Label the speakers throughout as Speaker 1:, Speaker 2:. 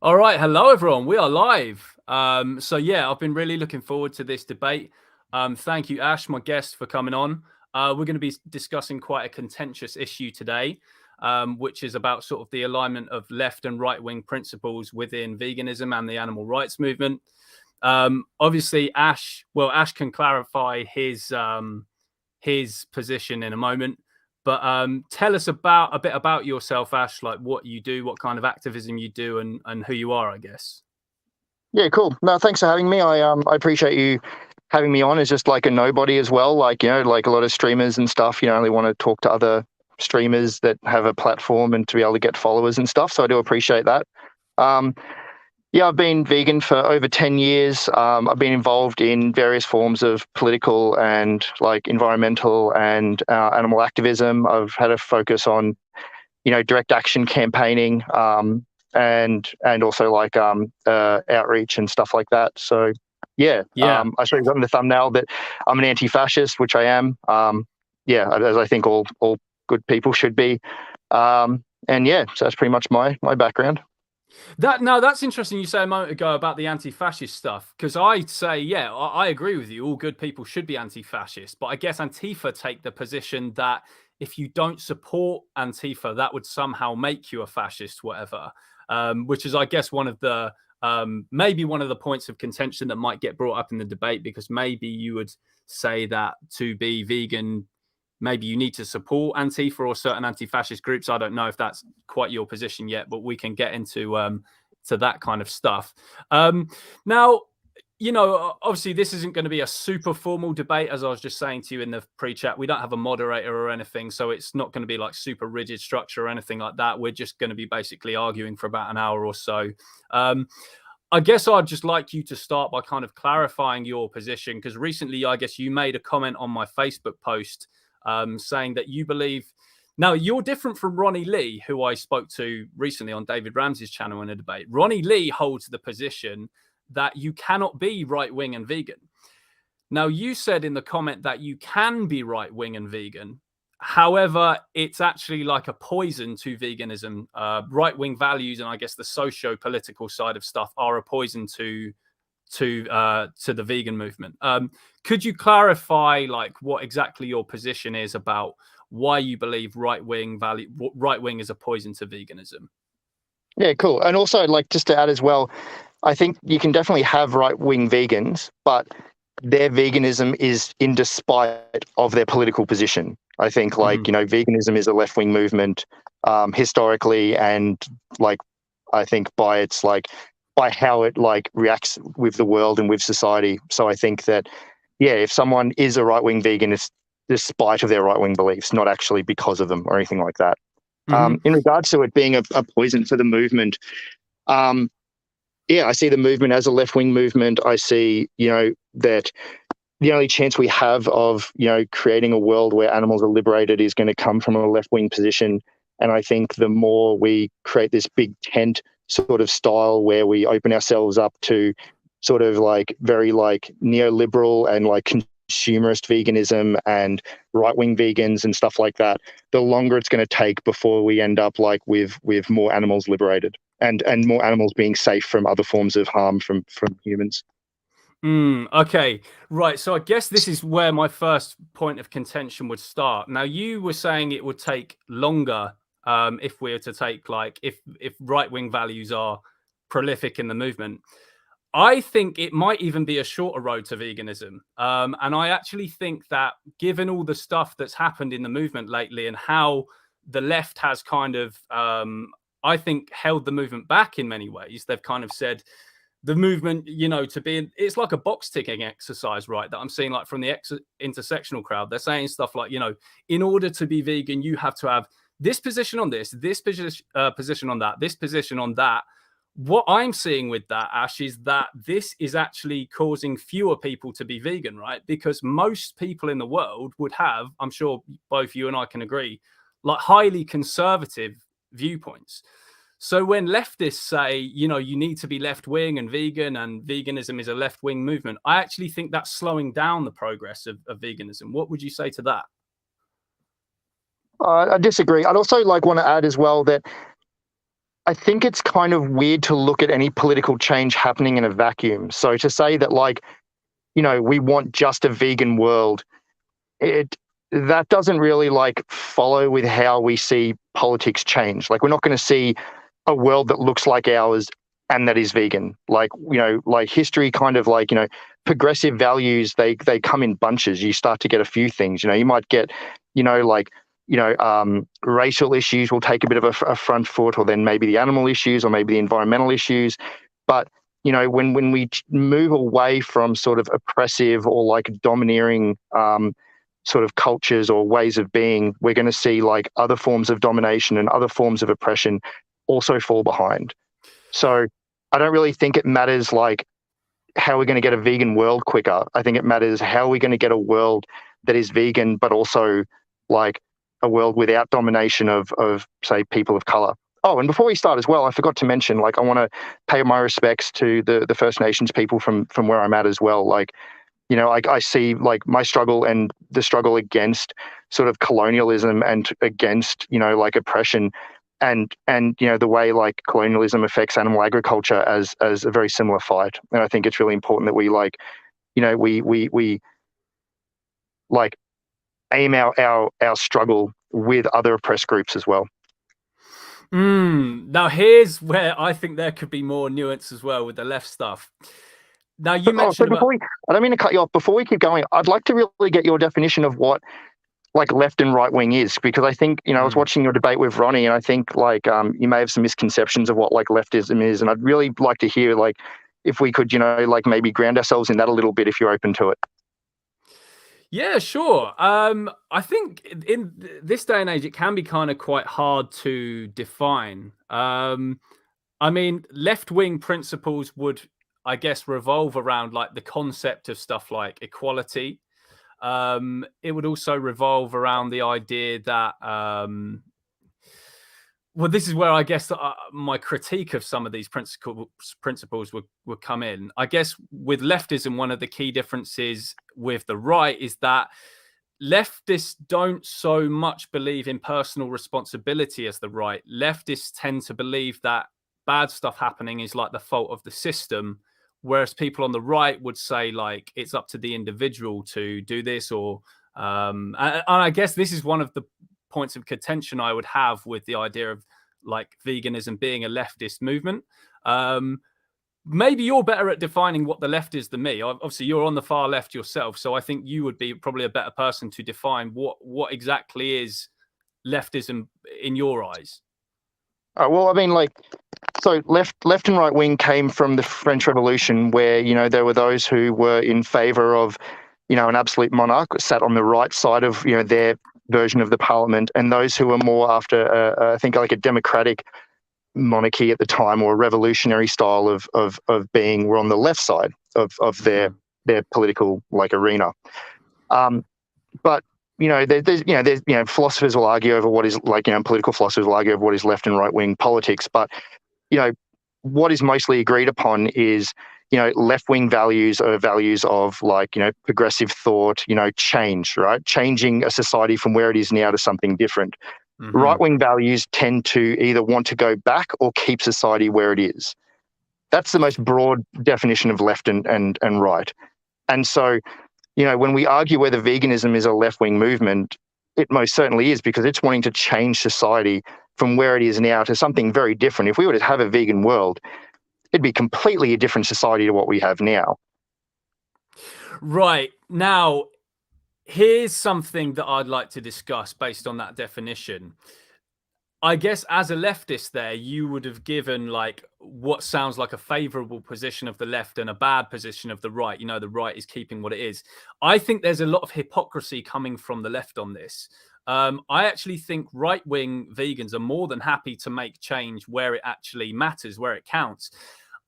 Speaker 1: All right, hello everyone. We are live. So yeah, I've been really looking forward to this debate. Thank you, Ash, my guest, for coming on. We're going to be discussing quite a contentious issue today, which is about sort of the alignment of left and right wing principles within veganism and the animal rights movement. Obviously, Ash can clarify his position in a moment. But tell us a bit about yourself, Ash, like what you do, what kind of activism you do, and who you are, I guess.
Speaker 2: Yeah, cool. No, thanks for having me. I appreciate you having me on as just like a nobody as well. Like, like a lot of streamers and stuff, only want to talk to other streamers that have a platform and to be able to get followers and stuff. So I do appreciate that. Um, yeah, I've been vegan for over 10 years. I've been involved in various forms of political and like environmental and animal activism. I've had a focus on direct action campaigning, and also like outreach and stuff like that. So yeah,
Speaker 1: Yeah.
Speaker 2: I sort of got in the thumbnail that I'm an anti-fascist, which I am. Yeah, as I think all good people should be. And yeah, so that's pretty much my background.
Speaker 1: That's interesting. You say a moment ago about the anti-fascist stuff, because I'd say, yeah, I agree with you. All good people should be anti-fascist, but I guess Antifa take the position that if you don't support Antifa, that would somehow make you a fascist, whatever. Which is, I guess, one of the maybe one of the points of contention that might get brought up in the debate, because maybe you would say that to be vegan, maybe you need to support Antifa or certain anti-fascist groups. I don't know if that's quite your position yet, but we can get into to that kind of stuff. Now, obviously this isn't going to be a super formal debate, as I was just saying to you in the pre-chat. We don't have a moderator or anything, so it's not going to be like super rigid structure or anything like that. We're just going to be basically arguing for about an hour or so. I guess I'd just like you to start by kind of clarifying your position, because recently I guess you made a comment on my Facebook post saying that you believe, now you're different from Ronnie Lee, who I spoke to recently on David Ramsey's channel in a debate. Ronnie Lee holds the position that you cannot be right-wing and vegan. Now, you said in the comment that you can be right-wing and vegan. However, it's actually like a poison to veganism. Right-wing values and I guess the socio-political side of stuff are a poison to the vegan movement. Could you clarify like what exactly your position is about why you believe right wing is a poison to veganism?
Speaker 2: Yeah, cool. And also, like, just to add as well, I think you can definitely have right-wing vegans, but their veganism is in despite of their political position. I think, like, veganism is a left-wing movement historically, and like, I think by how it like reacts with the world and with society. So I think that, yeah, if someone is a right-wing vegan, it's despite of their right-wing beliefs, not actually because of them or anything like that. In regards to it being a poison for the movement, yeah, I see the movement as a left-wing movement. I see, that the only chance we have of, creating a world where animals are liberated is going to come from a left-wing position. And I think the more we create this big tent sort of style where we open ourselves up to sort of like very like neoliberal and like consumerist veganism and right-wing vegans and stuff like that, the longer it's going to take before we end up like with more animals liberated and more animals being safe from other forms of harm from humans.
Speaker 1: Okay, right. So I guess this is where my first point of contention would start. Now, you were saying it would take longer if we were to take like if right-wing values are prolific in the movement. I think it might even be a shorter road to veganism. And I actually think that given all the stuff that's happened in the movement lately and how the left has kind of, I think, held the movement back in many ways, they've kind of said the movement, it's like a box ticking exercise, right? That I'm seeing like from the intersectional crowd. They're saying stuff like, in order to be vegan, you have to have this position on this position on that, this position on that. What I'm seeing with that, Ash, is that this is actually causing fewer people to be vegan, right? Because most people in the world would have, I'm sure both you and I can agree, like highly conservative viewpoints. So when leftists say, you need to be left-wing and vegan and veganism is a left-wing movement, I actually think that's slowing down the progress of veganism. What would you say to that?
Speaker 2: I disagree. I'd also like want to add as well that I think it's kind of weird to look at any political change happening in a vacuum. So to say that, like, we want just a vegan world, it that doesn't really like follow with how we see politics change. Like, we're not going to see a world that looks like ours and that is vegan. Like, like history kind of like, progressive values, they come in bunches. You start to get a few things, you might get, like, racial issues will take a bit of a front foot, or then maybe the animal issues, or maybe the environmental issues. But, when we move away from sort of oppressive or like domineering, sort of cultures or ways of being, we're going to see like other forms of domination and other forms of oppression also fall behind. So I don't really think it matters like how we're going to get a vegan world quicker. I think it matters how we're going to get a world that is vegan, but also like a world without domination of say, people of color. Oh, and before we start as well, I forgot to mention, like, I want to pay my respects to the First Nations people from where I'm at as well. Like, I see like my struggle and the struggle against sort of colonialism and against, like oppression, and the way like colonialism affects animal agriculture as a very similar fight. And I think it's really important that we like, we like aim our struggle with other oppressed groups as well.
Speaker 1: Now here's where I think there could be more nuance as well with the left stuff. Now you mentioned
Speaker 2: so I don't mean to cut you off. Before we keep going, I'd like to really get your definition of what like left and right wing is, because I think, I was watching your debate with Ronnie, and I think like you may have some misconceptions of what like leftism is, and I'd really like to hear like if we could, like maybe ground ourselves in that a little bit, if you're open to it.
Speaker 1: Yeah, sure. I think in this day and age, it can be kind of quite hard to define. I mean, left-wing principles would, I guess, revolve around like the concept of stuff like equality. It would also revolve around the idea that, well, this is where I guess my critique of some of these principles would come in. I guess with leftism, one of the key differences with the right is that leftists don't so much believe in personal responsibility as the right. Leftists tend to believe that bad stuff happening is like the fault of the system, whereas people on the right would say like it's up to the individual to do this, or and I guess this is one of the points of contention I would have with the idea of like veganism being a leftist movement. Maybe you're better at defining what the left is than me. Obviously, you're on the far left yourself, so I think you would be probably a better person to define what exactly is leftism in your eyes.
Speaker 2: Well, I mean, like, so left and right wing came from the French Revolution, where there were those who were in favor of an absolute monarch, sat on the right side of their version of the parliament, and those who were more after I think like a democratic monarchy at the time, or a revolutionary style of being, were on the left side of their political like arena. But there's philosophers will argue over what is like, political philosophers will argue over what is left and right wing politics, but what is mostly agreed upon is left wing values are values of like progressive thought, change, right? Changing a society from where it is now to something different. Mm-hmm. Right wing values tend to either want to go back or keep society where it is. That's the most broad definition of left and right. And so, when we argue whether veganism is a left wing movement, it most certainly is, because it's wanting to change society from where it is now to something very different. If we were to have a vegan world, it'd be completely a different society to what we have now.
Speaker 1: Right. Now, here's something that I'd like to discuss based on that definition. I guess as a leftist there, you would have given like what sounds like a favorable position of the left and a bad position of the right. The right is keeping what it is. I think there's a lot of hypocrisy coming from the left on this. I actually think right-wing vegans are more than happy to make change where it actually matters, where it counts.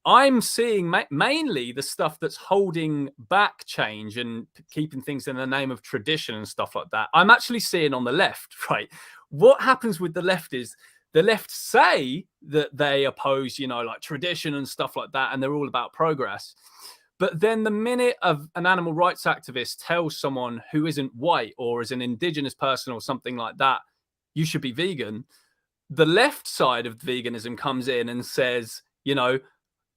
Speaker 1: I'm seeing mainly the stuff that's holding back change and keeping things in the name of tradition and stuff like that. I'm actually seeing on the left, right? What happens with the left is the left say that they oppose, like tradition and stuff like that, and they're all about progress. But then the minute of an animal rights activist tells someone who isn't white or is an indigenous person or something like that, you should be vegan, the left side of veganism comes in and says,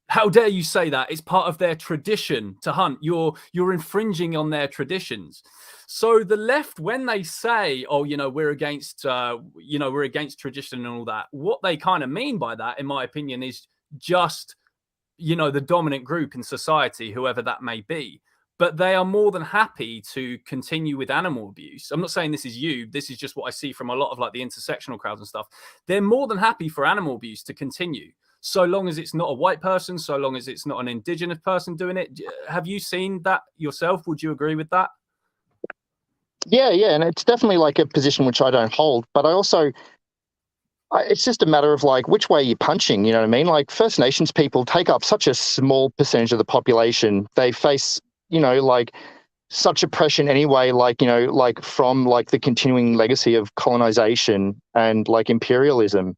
Speaker 1: how dare you say that? It's part of their tradition to hunt. You're infringing on their traditions. So the left, when they say, "Oh, we're against, we're against tradition and all that," what they kind of mean by that, in my opinion, is just, the dominant group in society, whoever that may be. But they are more than happy to continue with animal abuse. I'm not saying this is you. This is just what I see from a lot of like the intersectional crowds and stuff. They're more than happy for animal abuse to continue, so long as it's not a white person, so long as it's not an indigenous person doing it. Have you seen that yourself? Would you agree with that?
Speaker 2: Yeah, and it's definitely like a position which I don't hold, but I also, it's just a matter of like which way you're punching, you know what I mean? Like First Nations people take up such a small percentage of the population. They face, like such oppression anyway, like, like from like the continuing legacy of colonization and like imperialism.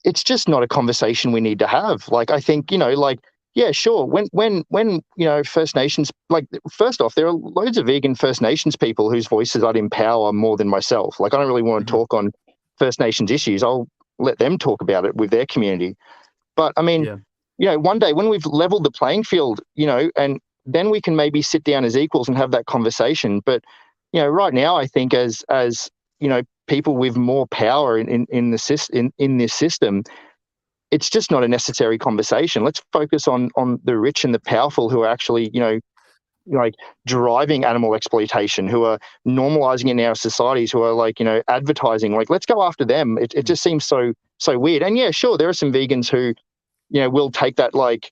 Speaker 2: It's just not a conversation we need to have. Like, I think, like, yeah, sure. When First Nations, like, first off, there are loads of vegan First Nations people whose voices I'd empower more than myself. Like, I don't really want to talk on First Nations issues. I'll let them talk about it with their community. But I mean, one day when we've leveled the playing field, and then we can maybe sit down as equals and have that conversation. But, right now, I think as people with more power in this system, it's just not a necessary conversation. Let's focus on the rich and the powerful who are actually, like driving animal exploitation, who are normalizing it in our societies, who are like, advertising. Like, let's go after them. It just seems so weird. And yeah, sure, there are some vegans who, will take that like,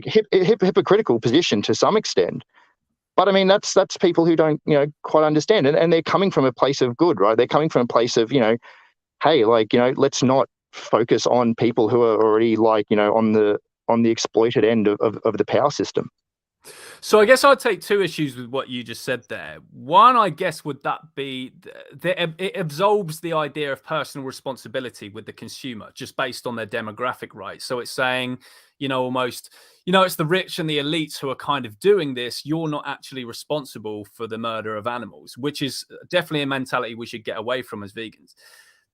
Speaker 2: hypocritical position to some extent. But I mean, that's people who don't, quite understand it, and they're coming from a place of good, right? They're coming from a place of, hey, like, let's not focus on people who are already like, on the exploited end of the power system.
Speaker 1: So I guess I'd take two issues with what you just said there. One, I guess, would that be that it absolves the idea of personal responsibility with the consumer just based on their demographic, right? So it's saying, almost, it's the rich and the elites who are kind of doing this. You're not actually responsible for the murder of animals, which is definitely a mentality we should get away from as vegans.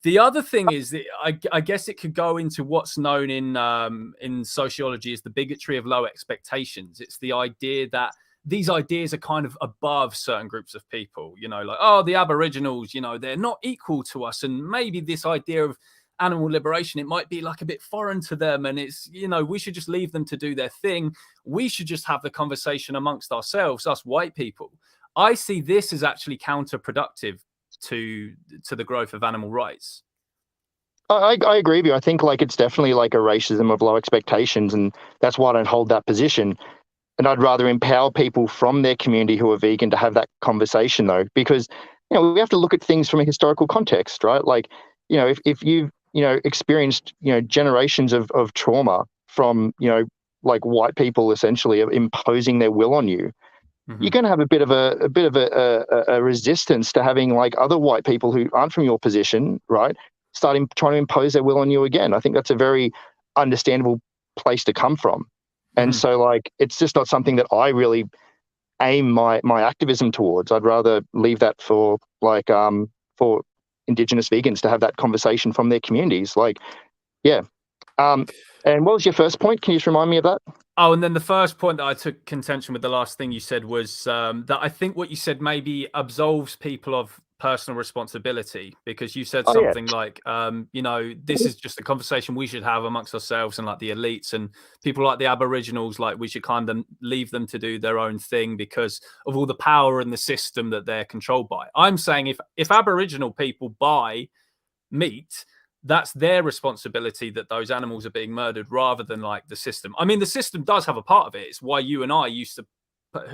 Speaker 1: The other thing is that I guess it could go into what's known in sociology as the bigotry of low expectations. It's the idea that these ideas are kind of above certain groups of people, like, oh, the Aboriginals, they're not equal to us. And maybe this idea of animal liberation, it might be like a bit foreign to them. And it's, we should just leave them to do their thing. We should just have the conversation amongst ourselves, us white people. I see this as actually counterproductive to the growth of animal rights.
Speaker 2: I agree with you. I think like it's definitely like a racism of low expectations, and that's why I don't hold that position. And I'd rather empower people from their community who are vegan to have that conversation, though, because we have to look at things from a historical context, right? Like, if you've experienced generations of trauma from like white people essentially imposing their will on you, you're going to have a bit of a resistance to having like other white people who aren't from your position, right, trying to impose their will on you again. I think that's a very understandable place to come from. And so like, it's just not something that I really aim my activism towards. I'd rather leave that for like, for Indigenous vegans to have that conversation from their communities. Like, yeah. And what was your first point? Can you just remind me of that?
Speaker 1: Oh, and then the first point that I took contention with, the last thing you said, was that I think what you said maybe absolves people of personal responsibility, because you said something like, this is just a conversation we should have amongst ourselves and like the elites and people like the Aboriginals, like we should kind of leave them to do their own thing because of all the power in the system that they're controlled by. I'm saying if Aboriginal people buy meat, that's their responsibility that those animals are being murdered rather than like the system. I mean, the system does have a part of it. It's why you and I used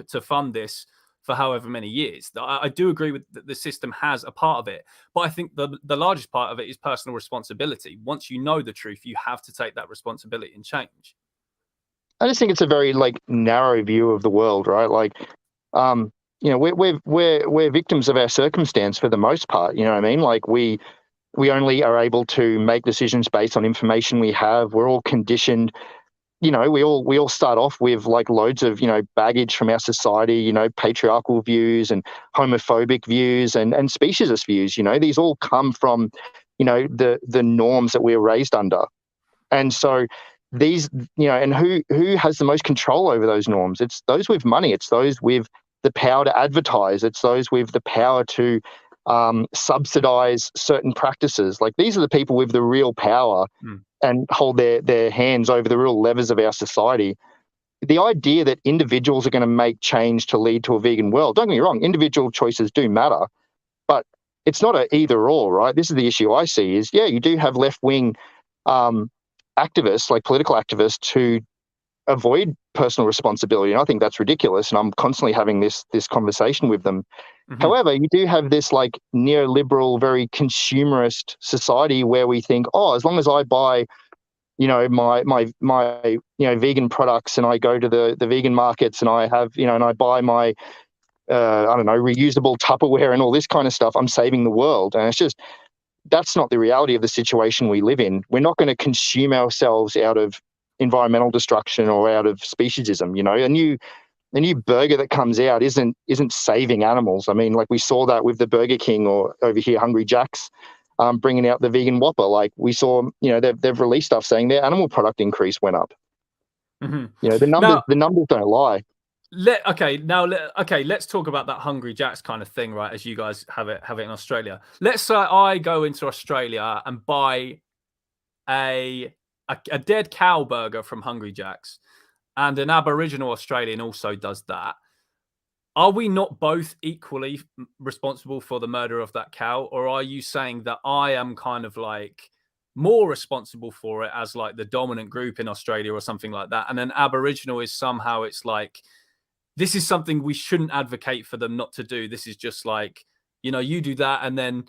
Speaker 1: to fund this for however many years. I do agree with the system has a part of it, but I think the largest part of it is personal responsibility. Once you know the truth, you have to take that responsibility and change.
Speaker 2: I just think it's a very like narrow view of the world, right? Like, we're victims of our circumstance for the most part. You know what I mean? Like we only are able to make decisions based on information we have. We're all conditioned we all start off with like loads of, baggage from our society, patriarchal views and homophobic views and speciesist views. These all come from, the norms that we're raised under. And so these, and who has the most control over those norms? It's those with money. It's those with the power to advertise. It's those with the power to subsidize certain practices. Like, these are the people with the real power and hold their hands over the real levers of our society. The idea that individuals are going to make change to lead to a vegan world, don't get me wrong, individual choices do matter, but it's not an either or, right? This is the issue I see is, you do have left-wing activists, like political activists, who avoid personal responsibility. And I think that's ridiculous. And I'm constantly having this conversation with them. Mm-hmm. However, you do have this like neoliberal, very consumerist society where we think, as long as I buy, my vegan products, and I go to the vegan markets, and I have, and I buy my, reusable Tupperware and all this kind of stuff, I'm saving the world. And it's just, that's not the reality of the situation we live in. We're not going to consume ourselves out of environmental destruction or out of speciesism. A new burger that comes out isn't saving animals. I mean, like, we saw that with the Burger King, or over here Hungry Jack's bringing out the vegan Whopper. Like, we saw, they've released stuff saying their animal product increase went up. Mm-hmm. The numbers don't lie.
Speaker 1: Let's talk about that Hungry Jack's kind of thing, right? As you guys have it in Australia. Let's say I go into Australia and buy a dead cow burger from Hungry Jack's, and an Aboriginal Australian also does that. Are we not both equally responsible for the murder of that cow, or are you saying that I am kind of like more responsible for it as like the dominant group in Australia or something like that, and then Aboriginal is somehow, it's like, this is something we shouldn't advocate for them not to do. This is just like, you do that, and then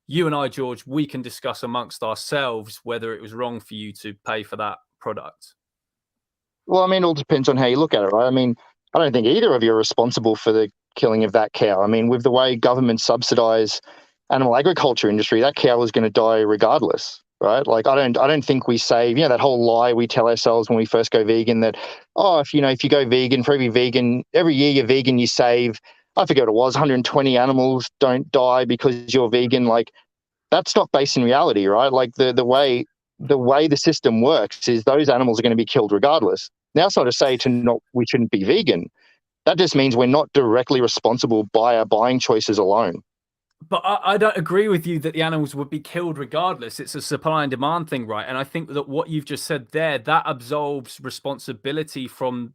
Speaker 1: you and I, George, we can discuss amongst ourselves whether it was wrong for you to pay for that product.
Speaker 2: Well, I mean, it all depends on how you look at it, right? I mean, I don't think either of you are responsible for the killing of that cow. I mean, with the way governments subsidize animal agriculture industry, that cow is going to die regardless, right? Like, I don't think we say, that whole lie we tell ourselves when we first go vegan, that, if you go vegan, for every year you're vegan, you save, I forget what it was, 120 animals don't die because you're vegan. Like, that's not based in reality, right? Like, the way the system works is those animals are going to be killed regardless. Now, it's not to say we shouldn't be vegan. That just means we're not directly responsible by our buying choices alone.
Speaker 1: But I don't agree with you that the animals would be killed regardless. It's a supply and demand thing, right? And I think that what you've just said there, that absolves responsibility from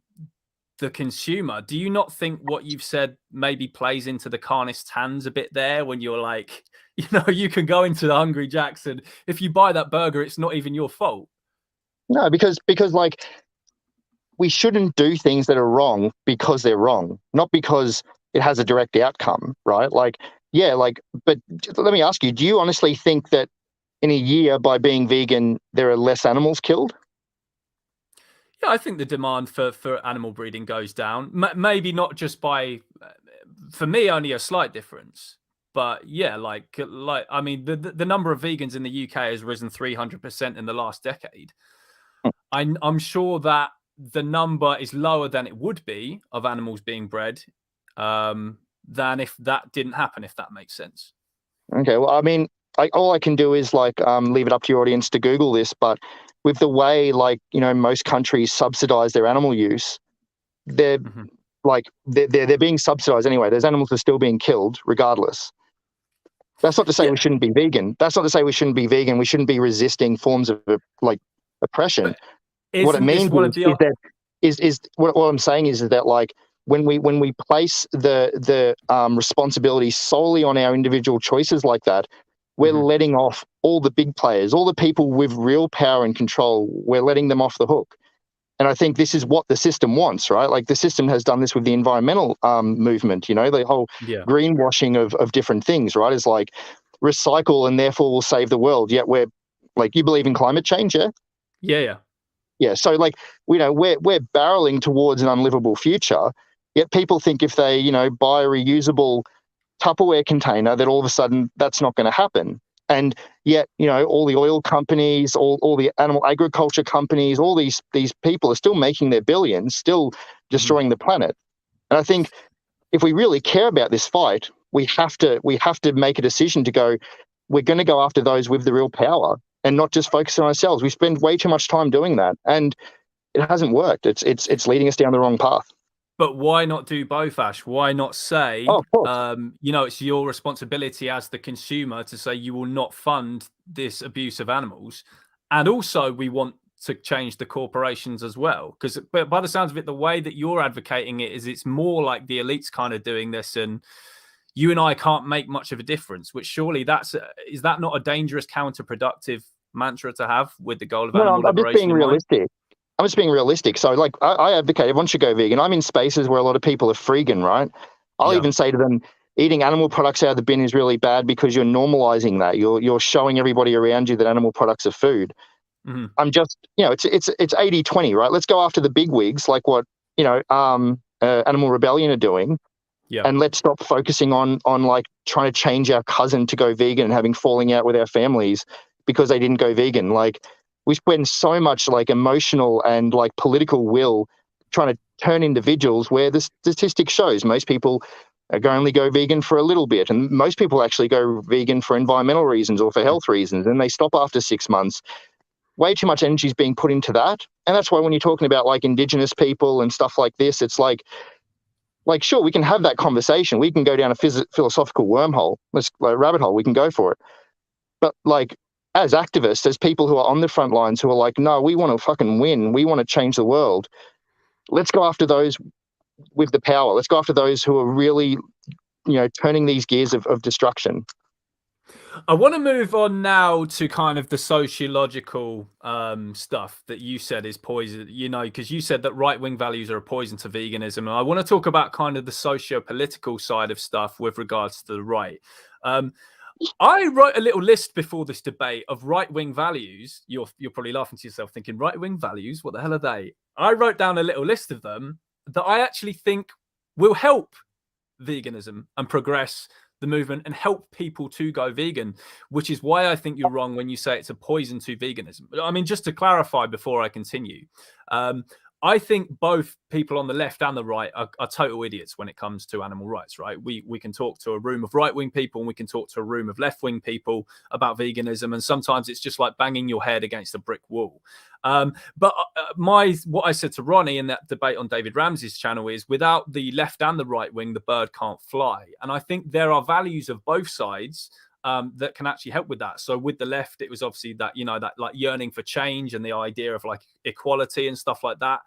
Speaker 1: the consumer. Do you not think what you've said maybe plays into the carnist's hands a bit there, when you're like, you can go into the Hungry Jack's, and if you buy that burger, it's not even your fault?
Speaker 2: No, because like, we shouldn't do things that are wrong because they're wrong, not because it has a direct outcome, right? Like, but let me ask you, do you honestly think that in a year, by being vegan, there are less animals killed?
Speaker 1: Yeah, I think the demand for animal breeding goes down. Maybe not just by, for me, only a slight difference. But yeah, like I mean, the number of vegans in the UK has risen 300% in the last decade. I'm sure that the number is lower than it would be of animals being bred than if that didn't happen, if that makes sense.
Speaker 2: Okay, well, I mean, all I can do is like leave it up to your audience to Google this, but with the way, like, most countries subsidize their animal use, they're they're being subsidized anyway. Those animals are still being killed regardless. That's not to say we shouldn't be vegan. That's not to say we shouldn't be vegan. We shouldn't be resisting forms of like oppression. What it means is what I'm saying is that, like, when we place the responsibility solely on our individual choices like that, we're letting off all the big players, all the people with real power and control. We're letting them off the hook. And I think this is what the system wants, right? Like, the system has done this with the environmental movement, the whole greenwashing of different things, right? It's like, recycle and therefore we'll save the world. Yet we're like, you believe in climate change, yeah? Yeah. So, like, we're barreling towards an unlivable future. Yet people think if they, buy a reusable Tupperware container, that all of a sudden that's not going to happen. And yet, all the oil companies, all the animal agriculture companies, all these people are still making their billions, still destroying the planet. And I think if we really care about this fight, we have to make a decision to go, we're going to go after those with the real power and not just focus on ourselves. We spend way too much time doing that, and it hasn't worked. It's leading us down the wrong path.
Speaker 1: But why not do both, Ash? Why not say,
Speaker 2: of course.
Speaker 1: it's your responsibility as the consumer to say you will not fund this abuse of animals. And also we want to change the corporations as well. Because by the sounds of it, the way that you're advocating it is it's more like the elites kind of doing this, and you and I can't make much of a difference, which surely is that not a dangerous, counterproductive mantra to have with the goal of animal liberation?
Speaker 2: I'm just being realistic. I'm just being realistic. So, like, I advocate everyone should go vegan. I'm in spaces where a lot of people are freegan, right? I'll even say to them, eating animal products out of the bin is really bad because you're normalizing that. You're showing everybody around you that animal products are food. Mm-hmm. I'm just, it's 80-20, right? Let's go after the big wigs, like what, Animal Rebellion are doing. Yeah. And let's stop focusing on like trying to change our cousin to go vegan and having falling out with our families because they didn't go vegan. Like, we spend so much like emotional and like political will trying to turn individuals where the statistic shows most people only go vegan for a little bit. And most people actually go vegan for environmental reasons or for health reasons. And they stop after 6 months. Way too much energy is being put into that. And that's why when you're talking about like Indigenous people and stuff like this, it's like, sure, we can have that conversation. We can go down a philosophical wormhole, rabbit hole. We can go for it. But like, as activists, as people who are on the front lines who are like, no, we want to fucking win. We want to change the world. Let's go after those with the power. Let's go after those who are really, turning these gears of destruction.
Speaker 1: I want to move on now to kind of the sociological stuff that you said is poison, because you said that right-wing values are a poison to veganism. And I want to talk about kind of the socio-political side of stuff with regards to the right. I wrote a little list before this debate of right-wing values. You're probably laughing to yourself thinking, right-wing values? What the hell are they? I wrote down a little list of them that I actually think will help veganism and progress the movement and help people to go vegan, which is why I think you're wrong when you say it's a poison to veganism. I mean, just to clarify before I continue, I think both people on the left and the right are total idiots when it comes to animal rights, right? We can talk to a room of right-wing people and we can talk to a room of left-wing people about veganism, and sometimes it's just like banging your head against a brick wall. But what I said to Ronnie in that debate on David Ramsey's channel is, without the left and the right wing, the bird can't fly. And I think there are values of both sides that can actually help with that. So with the left, it was obviously that, that like yearning for change and the idea of like equality and stuff like that.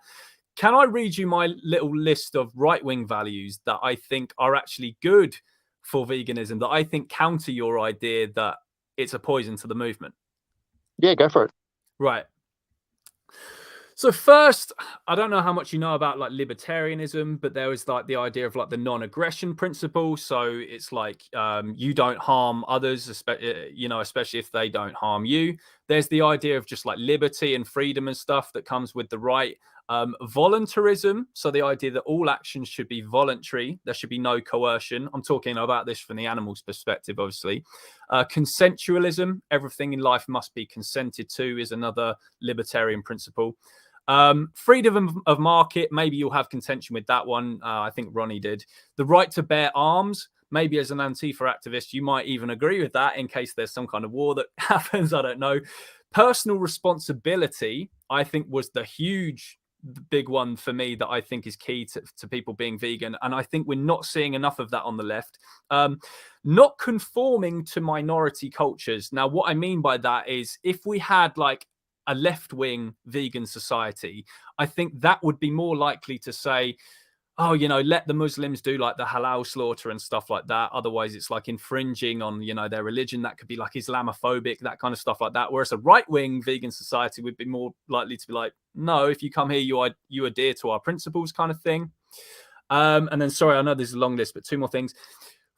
Speaker 1: Can I read you my little list of right-wing values that I think are actually good for veganism, that I think counter your idea that it's a poison to the movement?
Speaker 2: Yeah, go for it.
Speaker 1: Right. So first, I don't know how much you know about like libertarianism, but there is like the idea of like the non-aggression principle. So it's like you don't harm others, especially if they don't harm you. There's the idea of just like liberty and freedom and stuff that comes with the right. Voluntarism, so the idea that all actions should be voluntary, there should be no coercion. I'm talking about this from the animal's perspective, obviously. Consensualism, everything in life must be consented to, is another libertarian principle. Freedom of market, maybe you'll have contention with that one. I think Ronnie did. The right to bear arms, maybe as an Antifa activist, you might even agree with that in case there's some kind of war that happens. I don't know. Personal responsibility, I think, was the big one for me that I think is key to people being vegan. And I think we're not seeing enough of that on the left. Not conforming to minority cultures. Now, what I mean by that is, if we had like a left-wing vegan society, I think that would be more likely to say, oh, let the Muslims do like the halal slaughter and stuff like that. Otherwise, it's like infringing on, their religion. That could be like Islamophobic, that kind of stuff like that. Whereas a right-wing vegan society would be more likely to be like, no, if you come here, you adhere to our principles, kind of thing. And then, sorry, I know this is a long list, but two more things.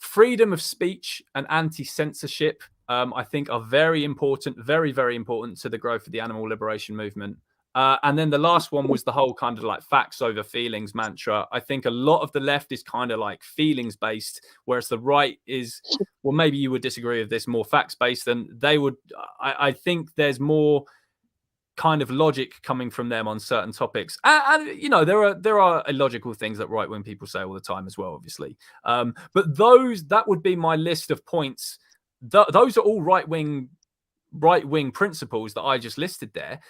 Speaker 1: Freedom of speech and anti-censorship, I think, are very important, very, very important to the growth of the animal liberation movement. And then the last one was the whole kind of like facts over feelings mantra. I think a lot of the left is kind of like feelings based, whereas the right is, well, maybe you would disagree with this, more facts based. And they would, I think there's more kind of logic coming from them on certain topics. And you know, there are illogical things that right wing people say all the time as well, obviously. But that would be my list of points. Those are all right wing principles that I just listed there.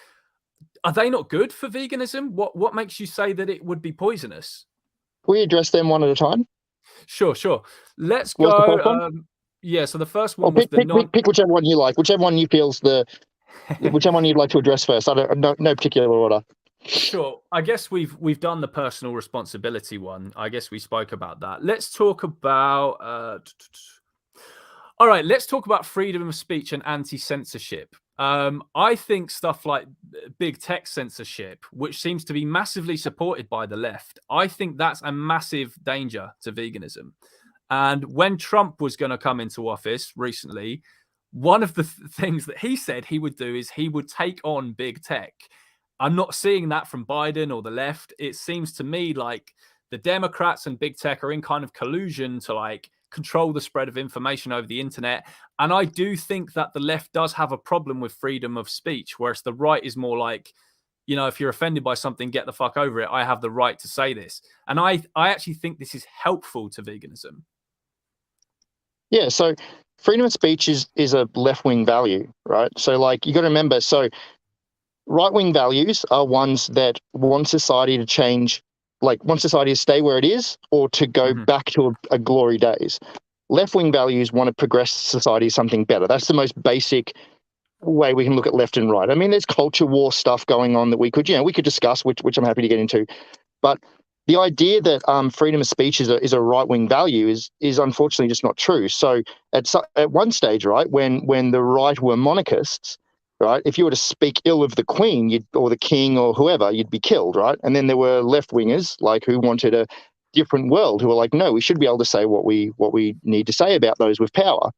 Speaker 1: Are they not good for veganism? What makes you say that it would be poisonous?
Speaker 2: Can we address them one at a time?
Speaker 1: Sure. Let's
Speaker 2: What's the
Speaker 1: go.
Speaker 2: first one?
Speaker 1: Yeah, so the first one was
Speaker 2: pick whichever one you like, whichever one you feels whichever one you'd like to address first. I don't no particular order.
Speaker 1: Sure. I guess we've done the personal responsibility one. I guess we spoke about that. Let's talk about all right, let's talk about freedom of speech and anti-censorship. I think stuff like big tech censorship, which seems to be massively supported by the left, I think that's a massive danger to veganism. And when Trump was going to come into office recently, one of the things that he said he would do is he would take on big tech. I'm not seeing that from Biden or the left. It seems to me like the Democrats and big tech are in kind of collusion to like control the spread of information over the internet. And I do think that the left does have a problem with freedom of speech, whereas the right is more like, you know, if you're offended by something, get the fuck over it. I have the right to say this. And I actually think this is helpful to veganism.
Speaker 2: Yeah, so freedom of speech is a left-wing value, right? So like you got to remember, so right-wing values are ones that want society to change, like want society to stay where it is or to go back to a glory days. Left-wing values want to progress society to something better. That's the most basic way we can look at left and right. I mean, there's culture war stuff going on that we could discuss, which I'm happy to get into. But the idea that freedom of speech is a right-wing value is unfortunately just not true. So at one stage, right, when the right were monarchists, right, if you were to speak ill of the Queen or the King or whoever, you'd be killed, right? And then there were left-wingers like who wanted a different world, who were like, no, we should be able to say what we need to say about those with power.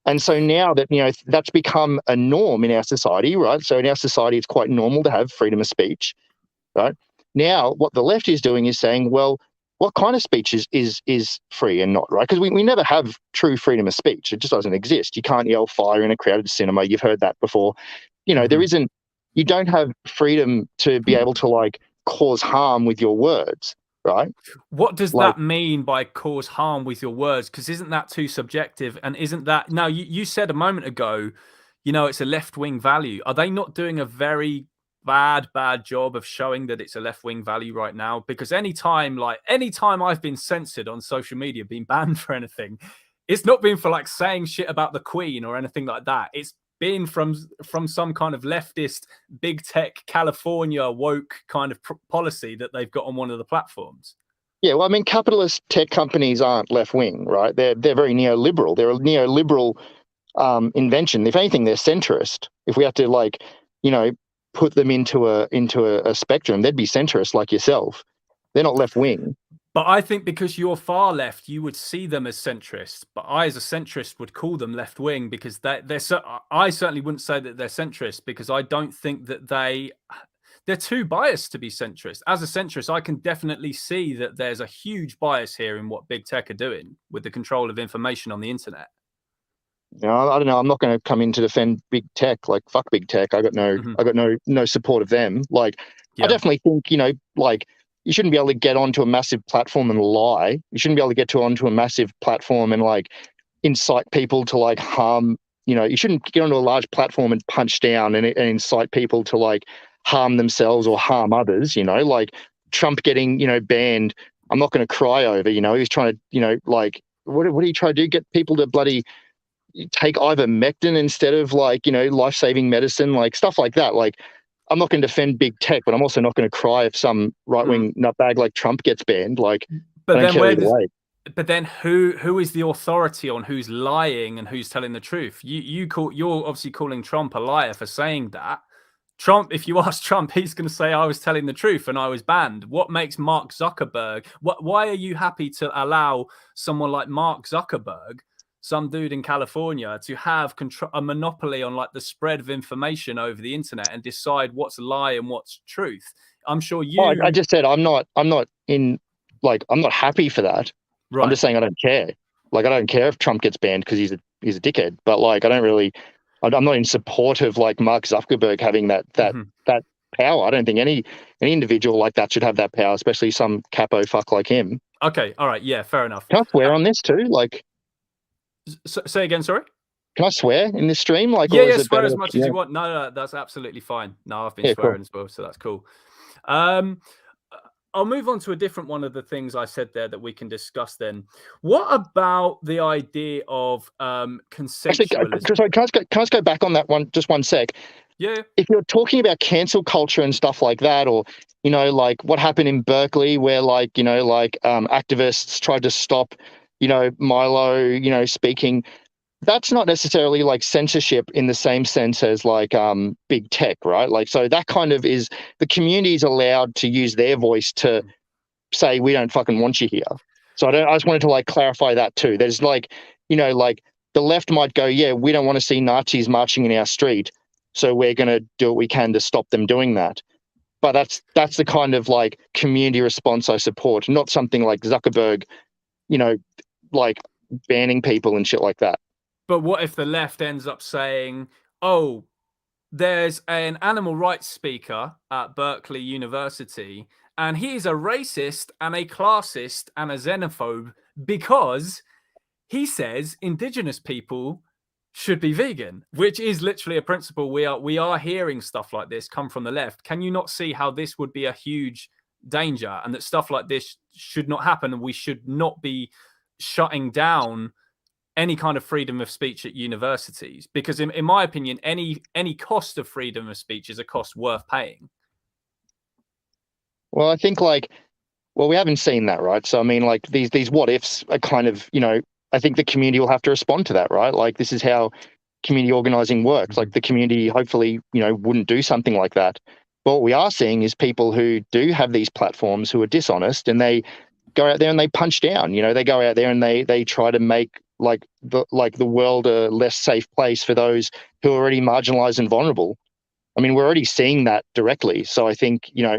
Speaker 2: And so now that, you know, that's become a norm in our society, right? So in our society, it's quite normal to have freedom of speech, right? Now, what the left is doing is saying, well, what kind of speech is free and not, right? Because we never have true freedom of speech. It just doesn't exist. You can't yell fire in a crowded cinema. You've heard that before. You know, you don't have freedom to be able to like cause harm with your words, right?
Speaker 1: What does that mean by cause harm with your words? Because isn't that too subjective? And isn't that, now you said a moment ago, you know, it's a left-wing value. Are they not doing a very bad job of showing that it's a left-wing value right now? Because anytime I've been censored on social media, been banned for anything, it's not been for like saying shit about the Queen or anything like that. It's been from some kind of leftist big tech California woke kind of policy that they've got on one of the platforms.
Speaker 2: Yeah, well, I mean, capitalist tech companies aren't left-wing, right? They're very neoliberal. They're a neoliberal invention. If anything, they're centrist. If we have to, like, you know, put them into a spectrum, they'd be centrist like yourself. They're not left-wing.
Speaker 1: But I think because you're far left, you would see them as centrist. But I, as a centrist, would call them left-wing because I certainly wouldn't say that they're centrist because I don't think that they're too biased to be centrist. As a centrist, I can definitely see that there's a huge bias here in what big tech are doing with the control of information on the internet.
Speaker 2: You know, I don't know. I'm not going to come in to defend big tech. Like, fuck big tech. I got no support of them. Like, yeah. I definitely think, you know, like, you shouldn't be able to get onto a massive platform and lie. You shouldn't be able to get onto a massive platform and like incite people to like harm. You know, you shouldn't get onto a large platform and punch down and incite people to like harm themselves or harm others. You know, like Trump getting, you know, banned. I'm not going to cry over. You know, he was trying to, you know, like what did he try to do? Get people to bloody take ivermectin instead of like, you know, life-saving medicine, like stuff like that. Like, I'm not going to defend big tech, but I'm also not going to cry if some right-wing nutbag like Trump gets banned. Like,
Speaker 1: but then who is the authority on who's lying and who's telling the truth? You're obviously calling Trump a liar for saying that. Trump, if you ask Trump, he's going to say I was telling the truth and I was banned. What makes Mark Zuckerberg? Why are you happy to allow someone like Mark Zuckerberg some dude in California to have a monopoly on like the spread of information over the internet and decide what's lie and what's truth. I'm sure you.
Speaker 2: Oh, I just said I'm not happy for that.
Speaker 1: Right.
Speaker 2: I'm just saying I don't care. Like, I don't care if Trump gets banned because he's a dickhead. But like, I'm not in support of like Mark Zuckerberg having that power. I don't think any individual like that should have that power, especially some capo fuck like him.
Speaker 1: Okay, all right, yeah, fair enough.
Speaker 2: Can I swear on this too? Like,
Speaker 1: say again, sorry.
Speaker 2: Can I swear in this stream? Like,
Speaker 1: yeah, swear as much as you want. No, that's absolutely fine. No, I've been swearing as well, so that's cool. I'll move on to a different one of the things I said there that we can discuss then. What about the idea of consensualism?
Speaker 2: Actually, sorry, can I just go back on that one, just one sec?
Speaker 1: Yeah.
Speaker 2: If you're talking about cancel culture and stuff like that, or, you know, like what happened in Berkeley where like, you know, like activists tried to stop, you know, Milo, you know, speaking, that's not necessarily like censorship in the same sense as like big tech, right? Like, so that kind of is the community's allowed to use their voice to say, we don't fucking want you here. So I just wanted to like clarify that too. There's like, you know, like the left might go, yeah, we don't want to see Nazis marching in our street, so we're going to do what we can to stop them doing that. But that's the kind of like community response I support, not something like Zuckerberg, you know, like banning people and shit like that.
Speaker 1: But what if the left ends up saying, oh, there's an animal rights speaker at Berkeley University, and he's a racist and a classist and a xenophobe because he says indigenous people should be vegan, which is literally a principle we are hearing stuff like this come from the left. Can you not see how this would be a huge danger and that stuff like this should not happen, and we should not be shutting down any kind of freedom of speech at universities? Because in my opinion, any cost of freedom of speech is a cost worth paying.
Speaker 2: Well, I think like, well, we haven't seen that, right? So I mean, like these what ifs are kind of, you know, I think the community will have to respond to that, right? Like, this is how community organizing works. Like, the community hopefully, you know, wouldn't do something like that. But what we are seeing is people who do have these platforms who are dishonest, and they go out there and they punch down. You know, they go out there and they try to make the world a less safe place for those who are already marginalized and vulnerable. I mean, we're already seeing that directly. So I think, you know,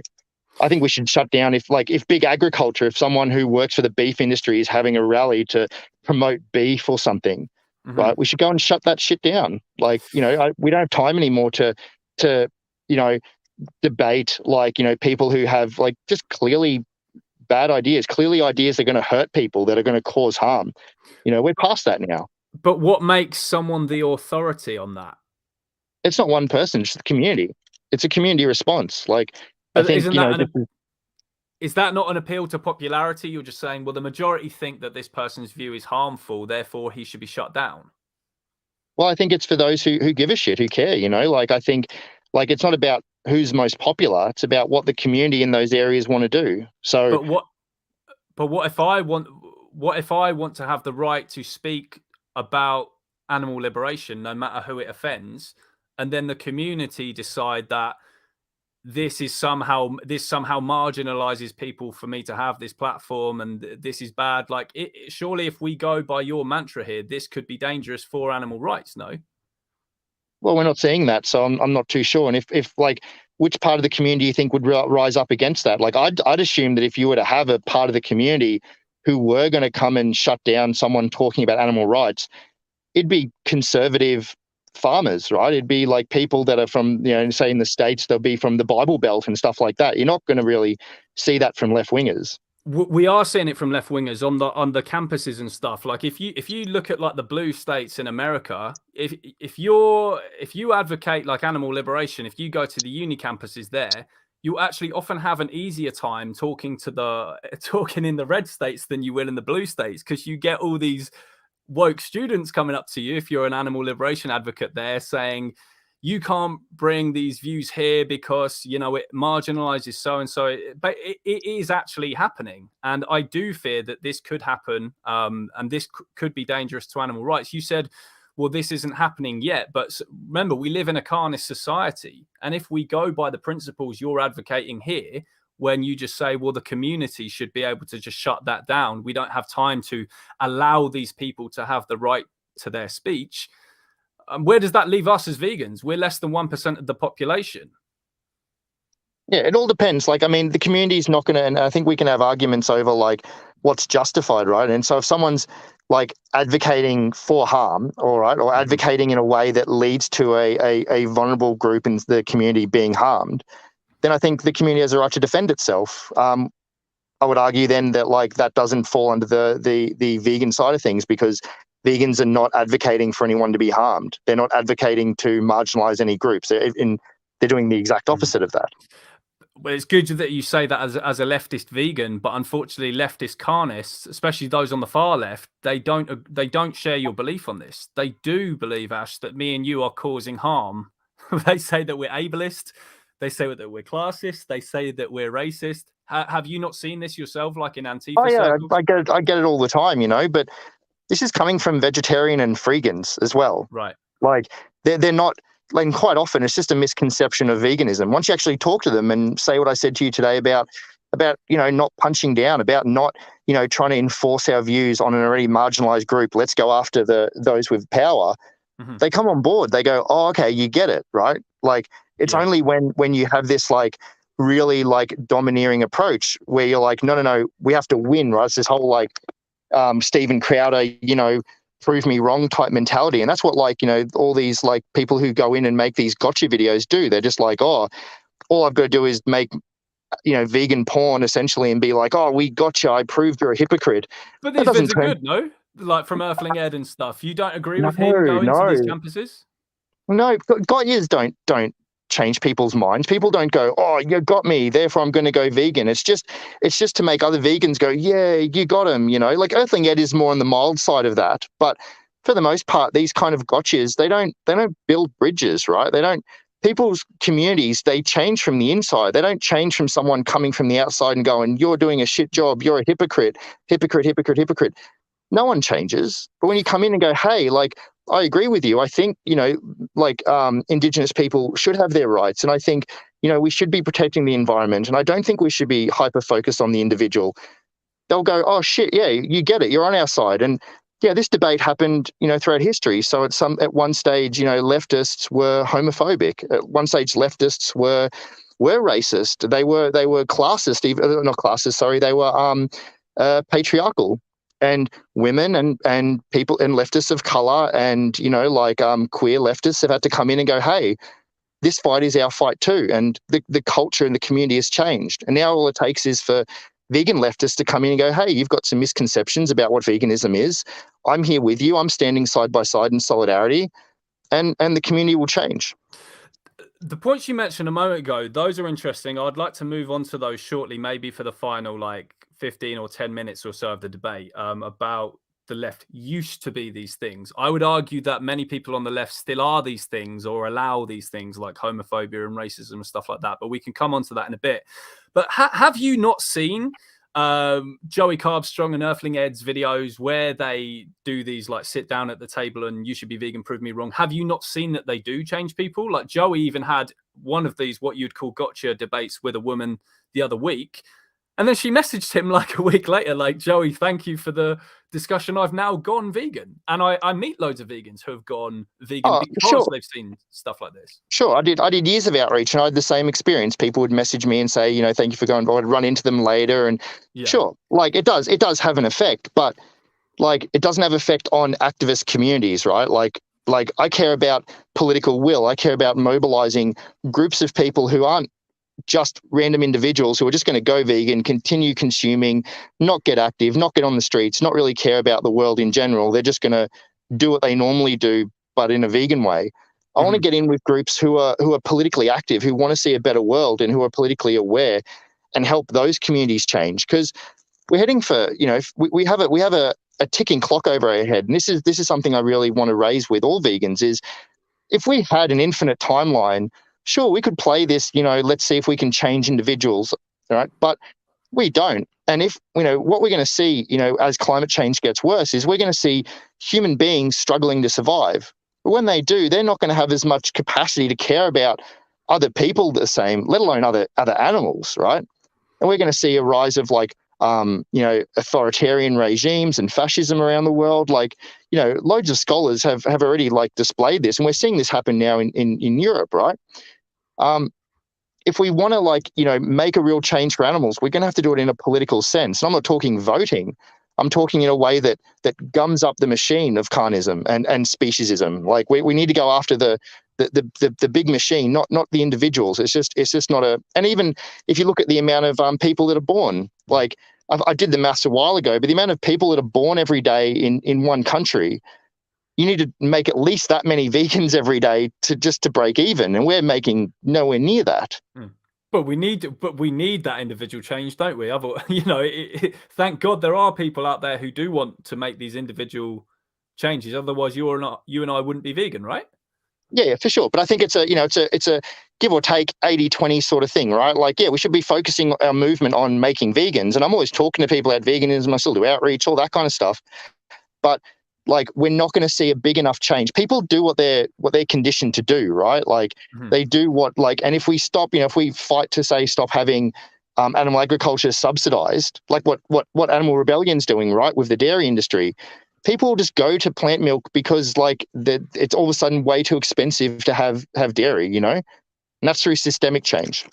Speaker 2: I think we should shut down if big agriculture, if someone who works for the beef industry is having a rally to promote beef or something, right? We should go and shut that shit down. Like, you know, we don't have time anymore to, you know, debate like, you know, people who have like just clearly bad ideas, clearly ideas that are going to hurt people, that are going to cause harm. You know, we're past that now.
Speaker 1: But what makes someone the authority on that?
Speaker 2: It's not one person, it's the community. It's a community response. Like, I think, you know,
Speaker 1: is that not an appeal to popularity? You're just saying, well, the majority think that this person's view is harmful, therefore he should be shut down.
Speaker 2: Well, I think it's for those who give a shit, who care, you know, like, I think like it's not about who's most popular. It's about what the community in those areas want to do. So,
Speaker 1: but what if I want to have the right to speak about animal liberation, no matter who it offends, and then the community decide that this somehow marginalizes people for me to have this platform, and this is bad. Like, surely if we go by your mantra here, this could be dangerous for animal rights, no?
Speaker 2: Well, we're not seeing that, so I'm not too sure. And if like, which part of the community you think would rise up against that? Like, I'd assume that if you were to have a part of the community who were going to come and shut down someone talking about animal rights, it'd be conservative farmers, right? It'd be like people that are from, you know, say in the States, they'll be from the Bible Belt and stuff like that. You're not going to really see that from left wingers.
Speaker 1: We are seeing it from left wingers on the campuses and stuff. Like, if you look at like the blue states in America, if you advocate like animal liberation, if you go to the uni campuses there, you actually often have an easier time talking in the red states than you will in the blue states, because you get all these woke students coming up to you if you're an animal liberation advocate there, saying you can't bring these views here because, you know, it marginalizes so and so. But it is actually happening, and I do fear that this could happen, and this could be dangerous to animal rights. You said, well, this isn't happening yet, but remember, we live in a carnist society, and if we go by the principles you're advocating here, when you just say, well, the community should be able to just shut that down. We don't have time to allow these people to have the right to their speech. Where does that leave us as vegans? We're less than 1% of the population.
Speaker 2: Yeah, it all depends. Like, I mean, the community is not going to, and I think we can have arguments over like what's justified, right? And so if someone's like advocating for harm, all right, or advocating in a way that leads to a vulnerable group in the community being harmed, then I think the community has a right to defend itself. I would argue then that like that doesn't fall under the vegan side of things, because vegans are not advocating for anyone to be harmed. They're not advocating to marginalize any groups. They're doing the exact opposite of that.
Speaker 1: Well, it's good that you say that as a leftist vegan, but unfortunately, leftist carnists, especially those on the far left, they don't share your belief on this. They do believe, Ash, that me and you are causing harm. They say that we're ableist. They say that we're classist. They say that we're racist. Have you not seen this yourself, like in Antifa?
Speaker 2: Oh yeah,
Speaker 1: circles?
Speaker 2: I get it all the time, you know. But this is coming from vegetarian and freegans as well.
Speaker 1: Right.
Speaker 2: Like they're not. Like quite often, it's just a misconception of veganism. Once you actually talk to them and say what I said to you today about not punching down, about not trying to enforce our views on an already marginalized group. Let's go after those with power. They come on board. They go, oh, okay, you get it, right? Like it's only when you have this like really like domineering approach where you're like, no, we have to win, right? It's this whole like Steven Crowder, prove me wrong type mentality. And that's what all these like people who go in and make these gotcha videos do. They're just like, oh, all I've got to do is make vegan porn essentially and be like, oh, we gotcha, I proved you're a hypocrite.
Speaker 1: But these vids are good, no? Like from Earthling Ed and stuff. You don't agree with him going to these campuses?
Speaker 2: No, gotchas don't change people's minds. People don't go, oh, you got me, therefore I'm going to go vegan. It's just to make other vegans go, yeah, you got him. Like Earthling Ed is more on the mild side of that, but for the most part, these kind of gotchas, they don't build bridges, right? People's communities, they change from the inside. They don't change from someone coming from the outside and going, you're doing a shit job, you're a hypocrite. No one changes. But when you come in and go, hey, like, I agree with you. I think, Indigenous people should have their rights. And I think, we should be protecting the environment. And I don't think we should be hyper-focused on the individual. They'll go, oh, shit, yeah, you get it. You're on our side. And, yeah, this debate happened, throughout history. So at one stage, leftists were homophobic. At one stage, leftists were racist. They were classist, even not classist, sorry. They were patriarchal. And women and people and leftists of color and, queer leftists have had to come in and go, hey, this fight is our fight too. And the culture and the community has changed. And now all it takes is for vegan leftists to come in and go, hey, you've got some misconceptions about what veganism is. I'm here with you. I'm standing side by side in solidarity. And the community will change.
Speaker 1: The points you mentioned a moment ago, those are interesting. I'd like to move on to those shortly, maybe for the final 15 or 10 minutes or so of the debate about the left used to be these things. I would argue that many people on the left still are these things or allow these things like homophobia and racism and stuff like that. But we can come on to that in a bit. But have you not seen Joey Carbstrong and Earthling Ed's videos where they do these like sit down at the table and you should be vegan, prove me wrong? Have you not seen that they do change people? Like Joey even had one of these what you'd call gotcha debates with a woman the other week. And then she messaged him like a week later, like, Joey, thank you for the discussion. I've now gone vegan. And I meet loads of vegans who have gone vegan because they've seen stuff like this.
Speaker 2: Sure. I did years of outreach and I had the same experience. People would message me and say, thank you for going. I'd run into them later. And sure, like it does have an effect, but like it doesn't have effect on activist communities, right? Like I care about political will. I care about mobilizing groups of people who aren't just random individuals who are just going to go vegan, continue consuming, not get active, not get on the streets, not really care about the world in general. They're just going to do what they normally do, but in a vegan way. I want to get in with groups who are politically active, who want to see a better world and who are politically aware and help those communities change. Because we're heading for, we have a ticking clock over our head. And this is something I really want to raise with all vegans is if we had an infinite timeline, sure, we could play this, let's see if we can change individuals, right? But we don't. And if, what we're going to see, as climate change gets worse is we're going to see human beings struggling to survive. But when they do, they're not going to have as much capacity to care about other people the same, let alone other animals, right? and we're going to see a rise of like authoritarian regimes and fascism around the world. Like, loads of scholars have already like displayed this, and we're seeing this happen now in Europe, right? If we want to like, make a real change for animals, we're going to have to do it in a political sense. And I'm not talking voting. I'm talking in a way that gums up the machine of carnism and speciesism. Like we need to go after the big machine, not the individuals. It's just not a. And even if you look at the amount of people that are born, like I did the maths a while ago, but the amount of people that are born every day in one country, you need to make at least that many vegans every day to break even, and we're making nowhere near that.
Speaker 1: But we need that individual change, don't we? Otherwise, thank God there are people out there who do want to make these individual changes. Otherwise, you and I wouldn't be vegan, right?
Speaker 2: Yeah, for sure. But I think it's a give or take 80-20 sort of thing, right? Like, yeah, we should be focusing our movement on making vegans. And I'm always talking to people about veganism. I still do outreach, all that kind of stuff. But like, we're not going to see a big enough change. People do what they're conditioned to do, right? Like they do and if we stop, if we fight to say stop having animal agriculture subsidized, like what Animal Rebellion's doing, right, with the dairy industry, people will just go to plant milk because like it's all of a sudden way too expensive to have dairy, and that's through systemic change.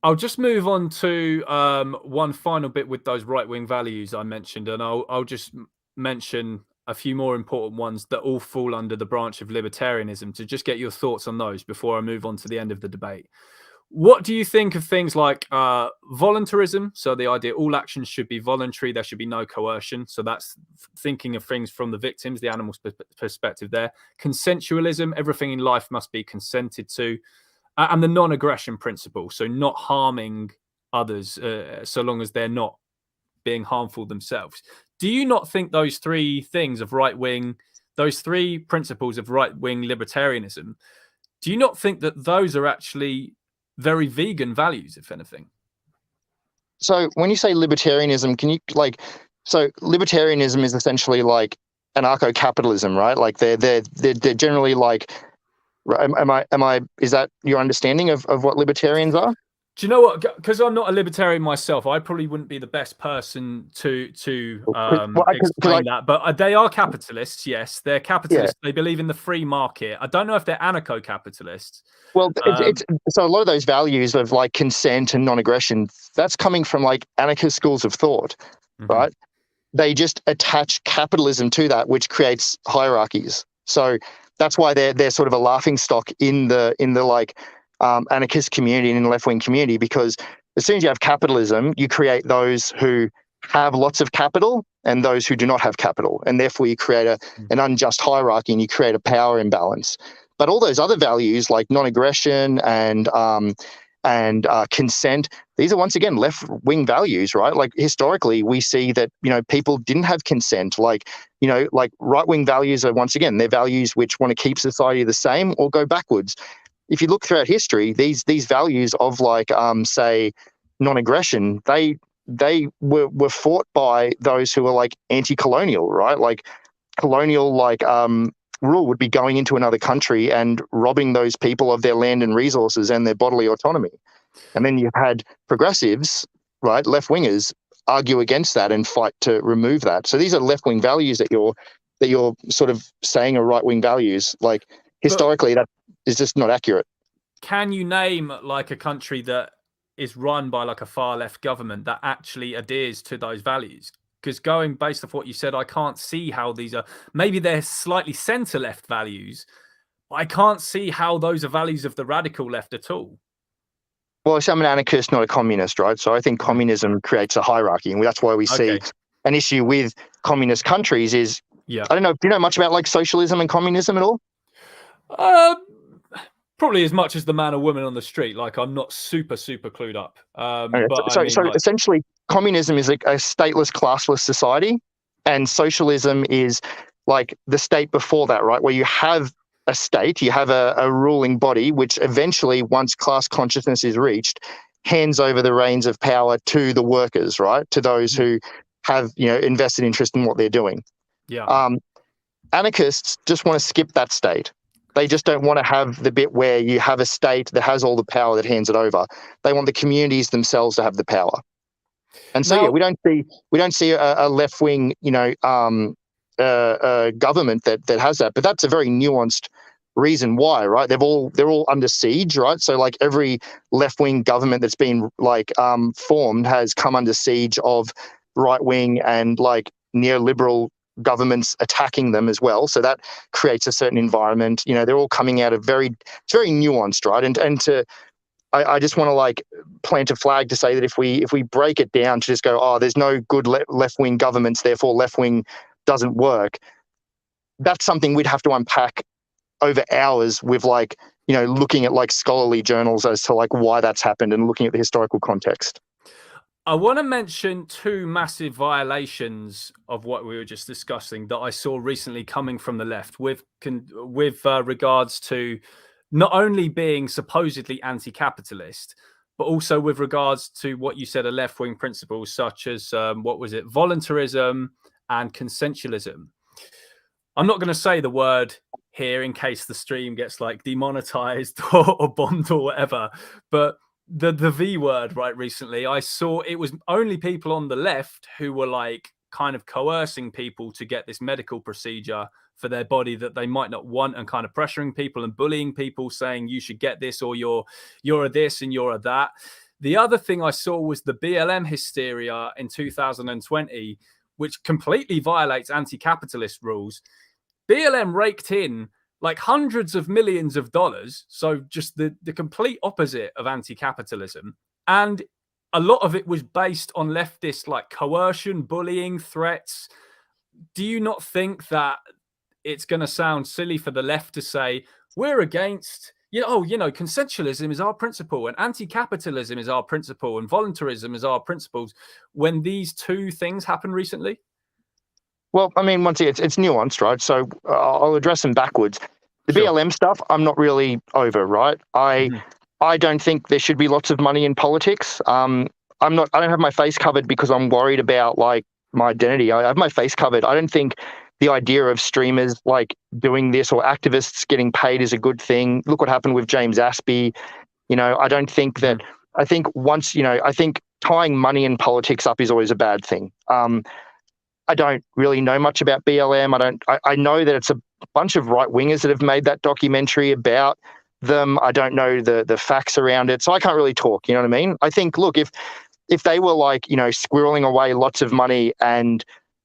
Speaker 1: I'll just move on to one final bit with those right-wing values I mentioned, and I'll just mention a few more important ones that all fall under the branch of libertarianism to just get your thoughts on those before I move on to the end of the debate. What do you think of things like voluntarism? So the idea all actions should be voluntary, there should be no coercion. So that's thinking of things from the victims, the animal's perspective there. Consensualism, everything in life must be consented to. And the non-aggression principle, so not harming others so long as they're not being harmful themselves. Do you not think those three things of right-wing, those three principles of right-wing libertarianism, do you not think that those are actually very vegan values, if anything?
Speaker 2: So when you say libertarianism, can you so libertarianism is essentially like anarcho-capitalism, right? Like they're generally like, is that your understanding of what libertarians are?
Speaker 1: Do you know what? Because I'm not a libertarian myself, I probably wouldn't be the best person to explain that. But they are capitalists. Yes, they're capitalists. Yeah. They believe in the free market. I don't know if they're anarcho-capitalists.
Speaker 2: Well, so a lot of those values of like consent and non-aggression, that's coming from like anarchist schools of thought, right? They just attach capitalism to that, which creates hierarchies. So that's why they're sort of a laughing stock in the like anarchist community and in the left-wing community, because as soon as you have capitalism, you create those who have lots of capital and those who do not have capital, and therefore you create an unjust hierarchy and you create a power imbalance. But all those other values like non-aggression and consent, these are once again left-wing values, right? Like historically, we see that people didn't have consent. Like right-wing values are once again they're values which want to keep society the same or go backwards. If you look throughout history, these values of like say non-aggression, they were fought by those who were like anti-colonial, right? Like colonial rule would be going into another country and robbing those people of their land and resources and their bodily autonomy. And then you've had progressives, right, left-wingers, argue against that and fight to remove that. So these are left-wing values that you're sort of saying are right-wing values. Like historically, that is just not accurate.
Speaker 1: Can you name like a country that is run by like a far-left government that actually adheres to those values? Because going based off what you said, I can't see how these are. Maybe they're slightly centre-left values, but I can't see how those are values of the radical left at all.
Speaker 2: Well, I'm an anarchist, not a communist, right? So I think communism creates a hierarchy, and that's why we see an issue with communist countries is, I don't know, do you know much about like socialism and communism at all?
Speaker 1: Probably as much as the man or woman on the street. Like I'm not super clued up.
Speaker 2: So essentially, communism is a stateless, classless society, and socialism is like the state before that, right? Where you have a state, you have a ruling body, which eventually, once class consciousness is reached, hands over the reins of power to the workers, right? To those who have invested interest in what they're doing.
Speaker 1: Yeah.
Speaker 2: Anarchists just want to skip that state. They just don't want to have the bit where you have a state that has all the power that hands it over. They want the communities themselves to have the power. And so,
Speaker 1: Now,
Speaker 2: we don't see a left wing, government that has that. But that's a very nuanced reason why, right? They're all under siege, right? So like every left wing government that's been formed has come under siege of right wing and like neoliberal governments attacking them as well. So that creates a certain environment. They're all coming out of it's very nuanced, right? I just want to like plant a flag to say that if we break it down to just go, oh, there's no good left wing governments, therefore left wing doesn't work. That's something we'd have to unpack over hours with looking at like scholarly journals as to like why that's happened and looking at the historical context.
Speaker 1: I want to mention two massive violations of what we were just discussing that I saw recently coming from the left with regards to not only being supposedly anti-capitalist, but also with regards to what you said are left-wing principles such as voluntarism and consensualism. I'm not going to say the word here in case the stream gets like demonetized or bombed or whatever, but the V word, right? Recently, I saw it was only people on the left who were like kind of coercing people to get this medical procedure for their body that they might not want, and kind of pressuring people and bullying people, saying you should get this or you're a this and you're a that. The other thing I saw was the BLM hysteria in 2020, which completely violates anti-capitalist rules. BLM raked in like hundreds of millions of dollars. So just the complete opposite of anti-capitalism. And a lot of it was based on leftist like coercion, bullying, threats. Do you not think that it's going to sound silly for the left to say we're against, consensualism is our principle and anti-capitalism is our principle and voluntarism is our principles when these two things happened recently?
Speaker 2: Well, I mean, once again, it's nuanced, right? So I'll address them backwards. The
Speaker 1: Sure.
Speaker 2: BLM stuff, I'm not really over, right? I don't think there should be lots of money in politics. I don't have my face covered because I'm worried about like my identity. I have my face covered. I don't think the idea of streamers like doing this or activists getting paid is a good thing. Look what happened with James Aspey. I don't think that. I think I think tying money and politics up is always a bad thing. I don't really know much about BLM. I know that it's a bunch of right wingers that have made that documentary about them. I don't know the facts around it, so I can't really talk. You know what I mean? I think, look, if they were like, squirreling away lots of money and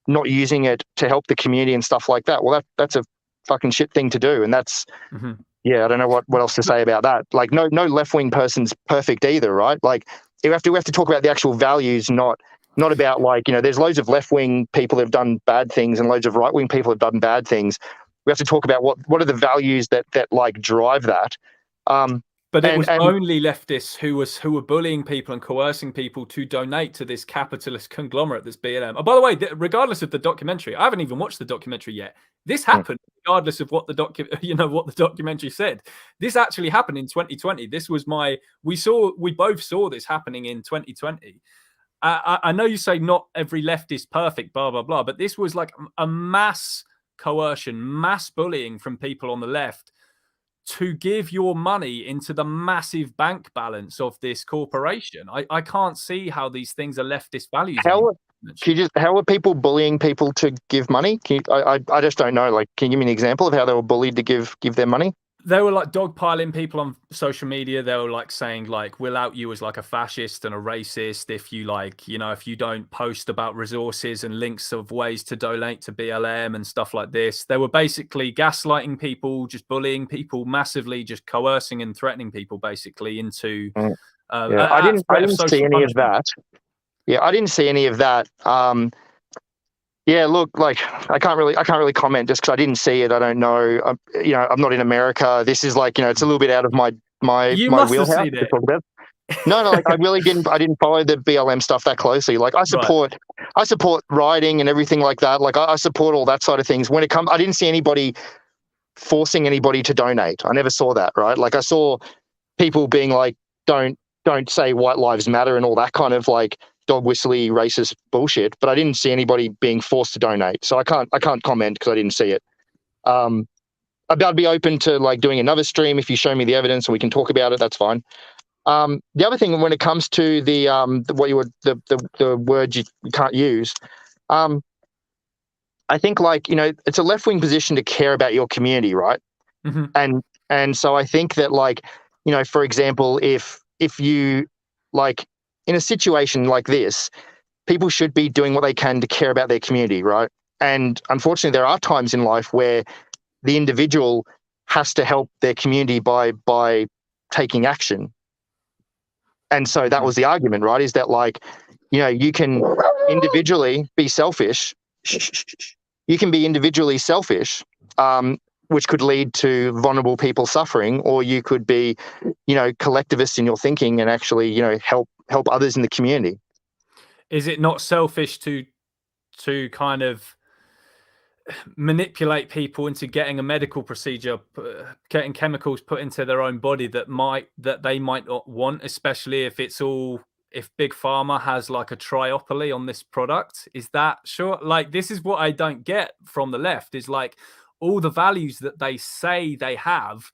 Speaker 2: not using it to help the community and stuff like that, well, that's a fucking shit thing to do. And that's, I don't know what else to say about that. Like, no left-wing person's perfect either, right? Like, we have to talk about the actual values, not about like, there's loads of left-wing people who've done bad things and loads of right-wing people who've done bad things. We have to talk about what are the values that like drive that.
Speaker 1: But it was only leftists who were bullying people and coercing people to donate to this capitalist conglomerate that's BLM. Oh, by the way, regardless of the documentary, I haven't even watched the documentary yet. This happened regardless of what the documentary said. This actually happened in 2020. This was we both saw this happening in 2020. I know you say not every left is perfect, blah, blah, blah, but this was like a mass coercion, mass bullying from people on the left to give your money into the massive bank balance of this corporation. I can't see how these things are leftist values.
Speaker 2: How are people bullying people to give money? I just don't know. Like, can you give me an example of how they were bullied to give their money?
Speaker 1: They were like dogpiling people on social media. They were like saying like, we'll out you as like a fascist and a racist if you like, if you don't post about resources and links of ways to donate to BLM and stuff like this. They were basically gaslighting people, just bullying people massively, just coercing and threatening people basically into.
Speaker 2: I didn't see any of that. Yeah, I didn't see any of that. Yeah, look, like I can't really comment just because I didn't see it. I don't know. I'm not in America. This is like, it's a little bit out of my wheelhouse to talk about. No, like I didn't follow the BLM stuff that closely. Like I support rioting and everything like that. Like I support all that side of things. When it comes, I didn't see anybody forcing anybody to donate. I never saw that, right? Like I saw people being like, don't say white lives matter and all that kind of like dog whistly racist bullshit, but I didn't see anybody being forced to donate. So I can't comment because I didn't see it. I'd be open to like doing another stream if you show me the evidence and we can talk about it. That's fine. The other thing, when it comes to the word you can't use, I think like, it's a left-wing position to care about your community, right?
Speaker 1: Mm-hmm.
Speaker 2: And so I think that like, for example, if you like in a situation like this, people should be doing what they can to care about their community, right? And unfortunately, there are times in life where the individual has to help their community by taking action. And so that was the argument, right? Is that like, you can individually be selfish. You can be individually selfish, which could lead to vulnerable people suffering, or you could be, collectivist in your thinking and actually, help others in the community.
Speaker 1: Is it not selfish to kind of manipulate people into getting a medical procedure, getting chemicals put into their own body that they might not want, especially if big pharma has like a triopoly on this product? Is that sure? Like, this is what I don't get from the left, is like all the values that they say they have,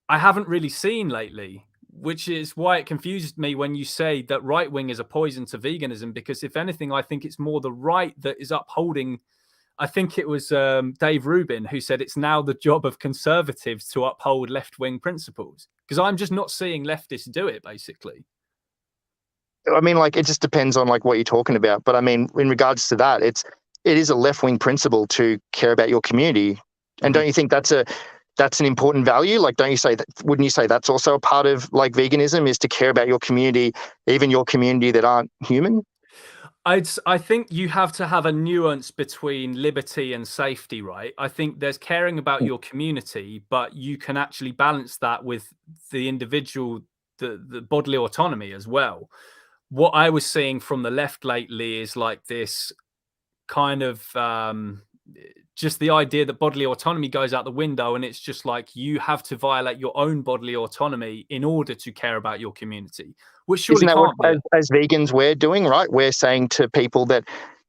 Speaker 1: I haven't really seen lately, which is why it confuses me when you say that right wing is a poison to veganism, because if anything, I think it's more the right that is upholding. I think it was Dave Rubin who said it's now the job of conservatives to uphold left-wing principles, because I'm just not seeing leftists do it, basically.
Speaker 2: I mean, like, it just depends on like what you're talking about. But I mean, in regards to that, it is a left-wing principle to care about your community. And don't you think that's an important value? Like, wouldn't you say that's also a part of like veganism, is to care about your community, even your community that aren't human?
Speaker 1: I think you have to have a nuance between liberty and safety, right? I think there's caring about your community, but you can actually balance that with the individual, the bodily autonomy as well. What I was seeing from the left lately is like this kind of just the idea that bodily autonomy goes out the window, and it's just like you have to violate your own bodily autonomy in order to care about your community, which surely
Speaker 2: Isn't that what,
Speaker 1: can't be it.
Speaker 2: as vegans, we're doing, right? We're saying to people that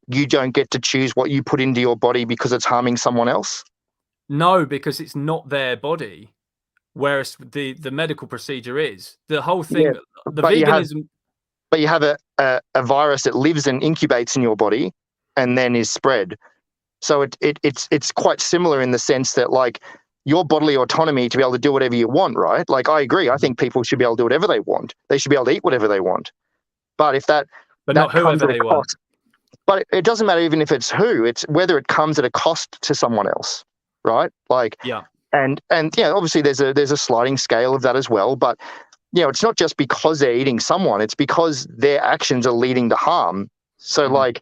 Speaker 2: you don't get to choose what you put into your body because it's harming someone else.
Speaker 1: No, because it's not their body, whereas the medical procedure is. The whole
Speaker 2: Yeah,
Speaker 1: thing, the
Speaker 2: but
Speaker 1: veganism.
Speaker 2: you have a virus that lives and incubates in your body and then is spread. So it's quite similar in the sense that like your bodily autonomy to be able to do whatever you want, right? Like, I agree. I think people should be able to do whatever they want. They should be able to eat whatever they want. But if that
Speaker 1: Not
Speaker 2: comes
Speaker 1: whoever
Speaker 2: at a
Speaker 1: they want.
Speaker 2: cost, but it doesn't matter even if it's who, it's whether it comes at a cost to someone else, right? Like,
Speaker 1: Yeah.
Speaker 2: and obviously there's a sliding scale of that as well. But it's not just because they're eating someone; it's because their actions are leading to harm. So like,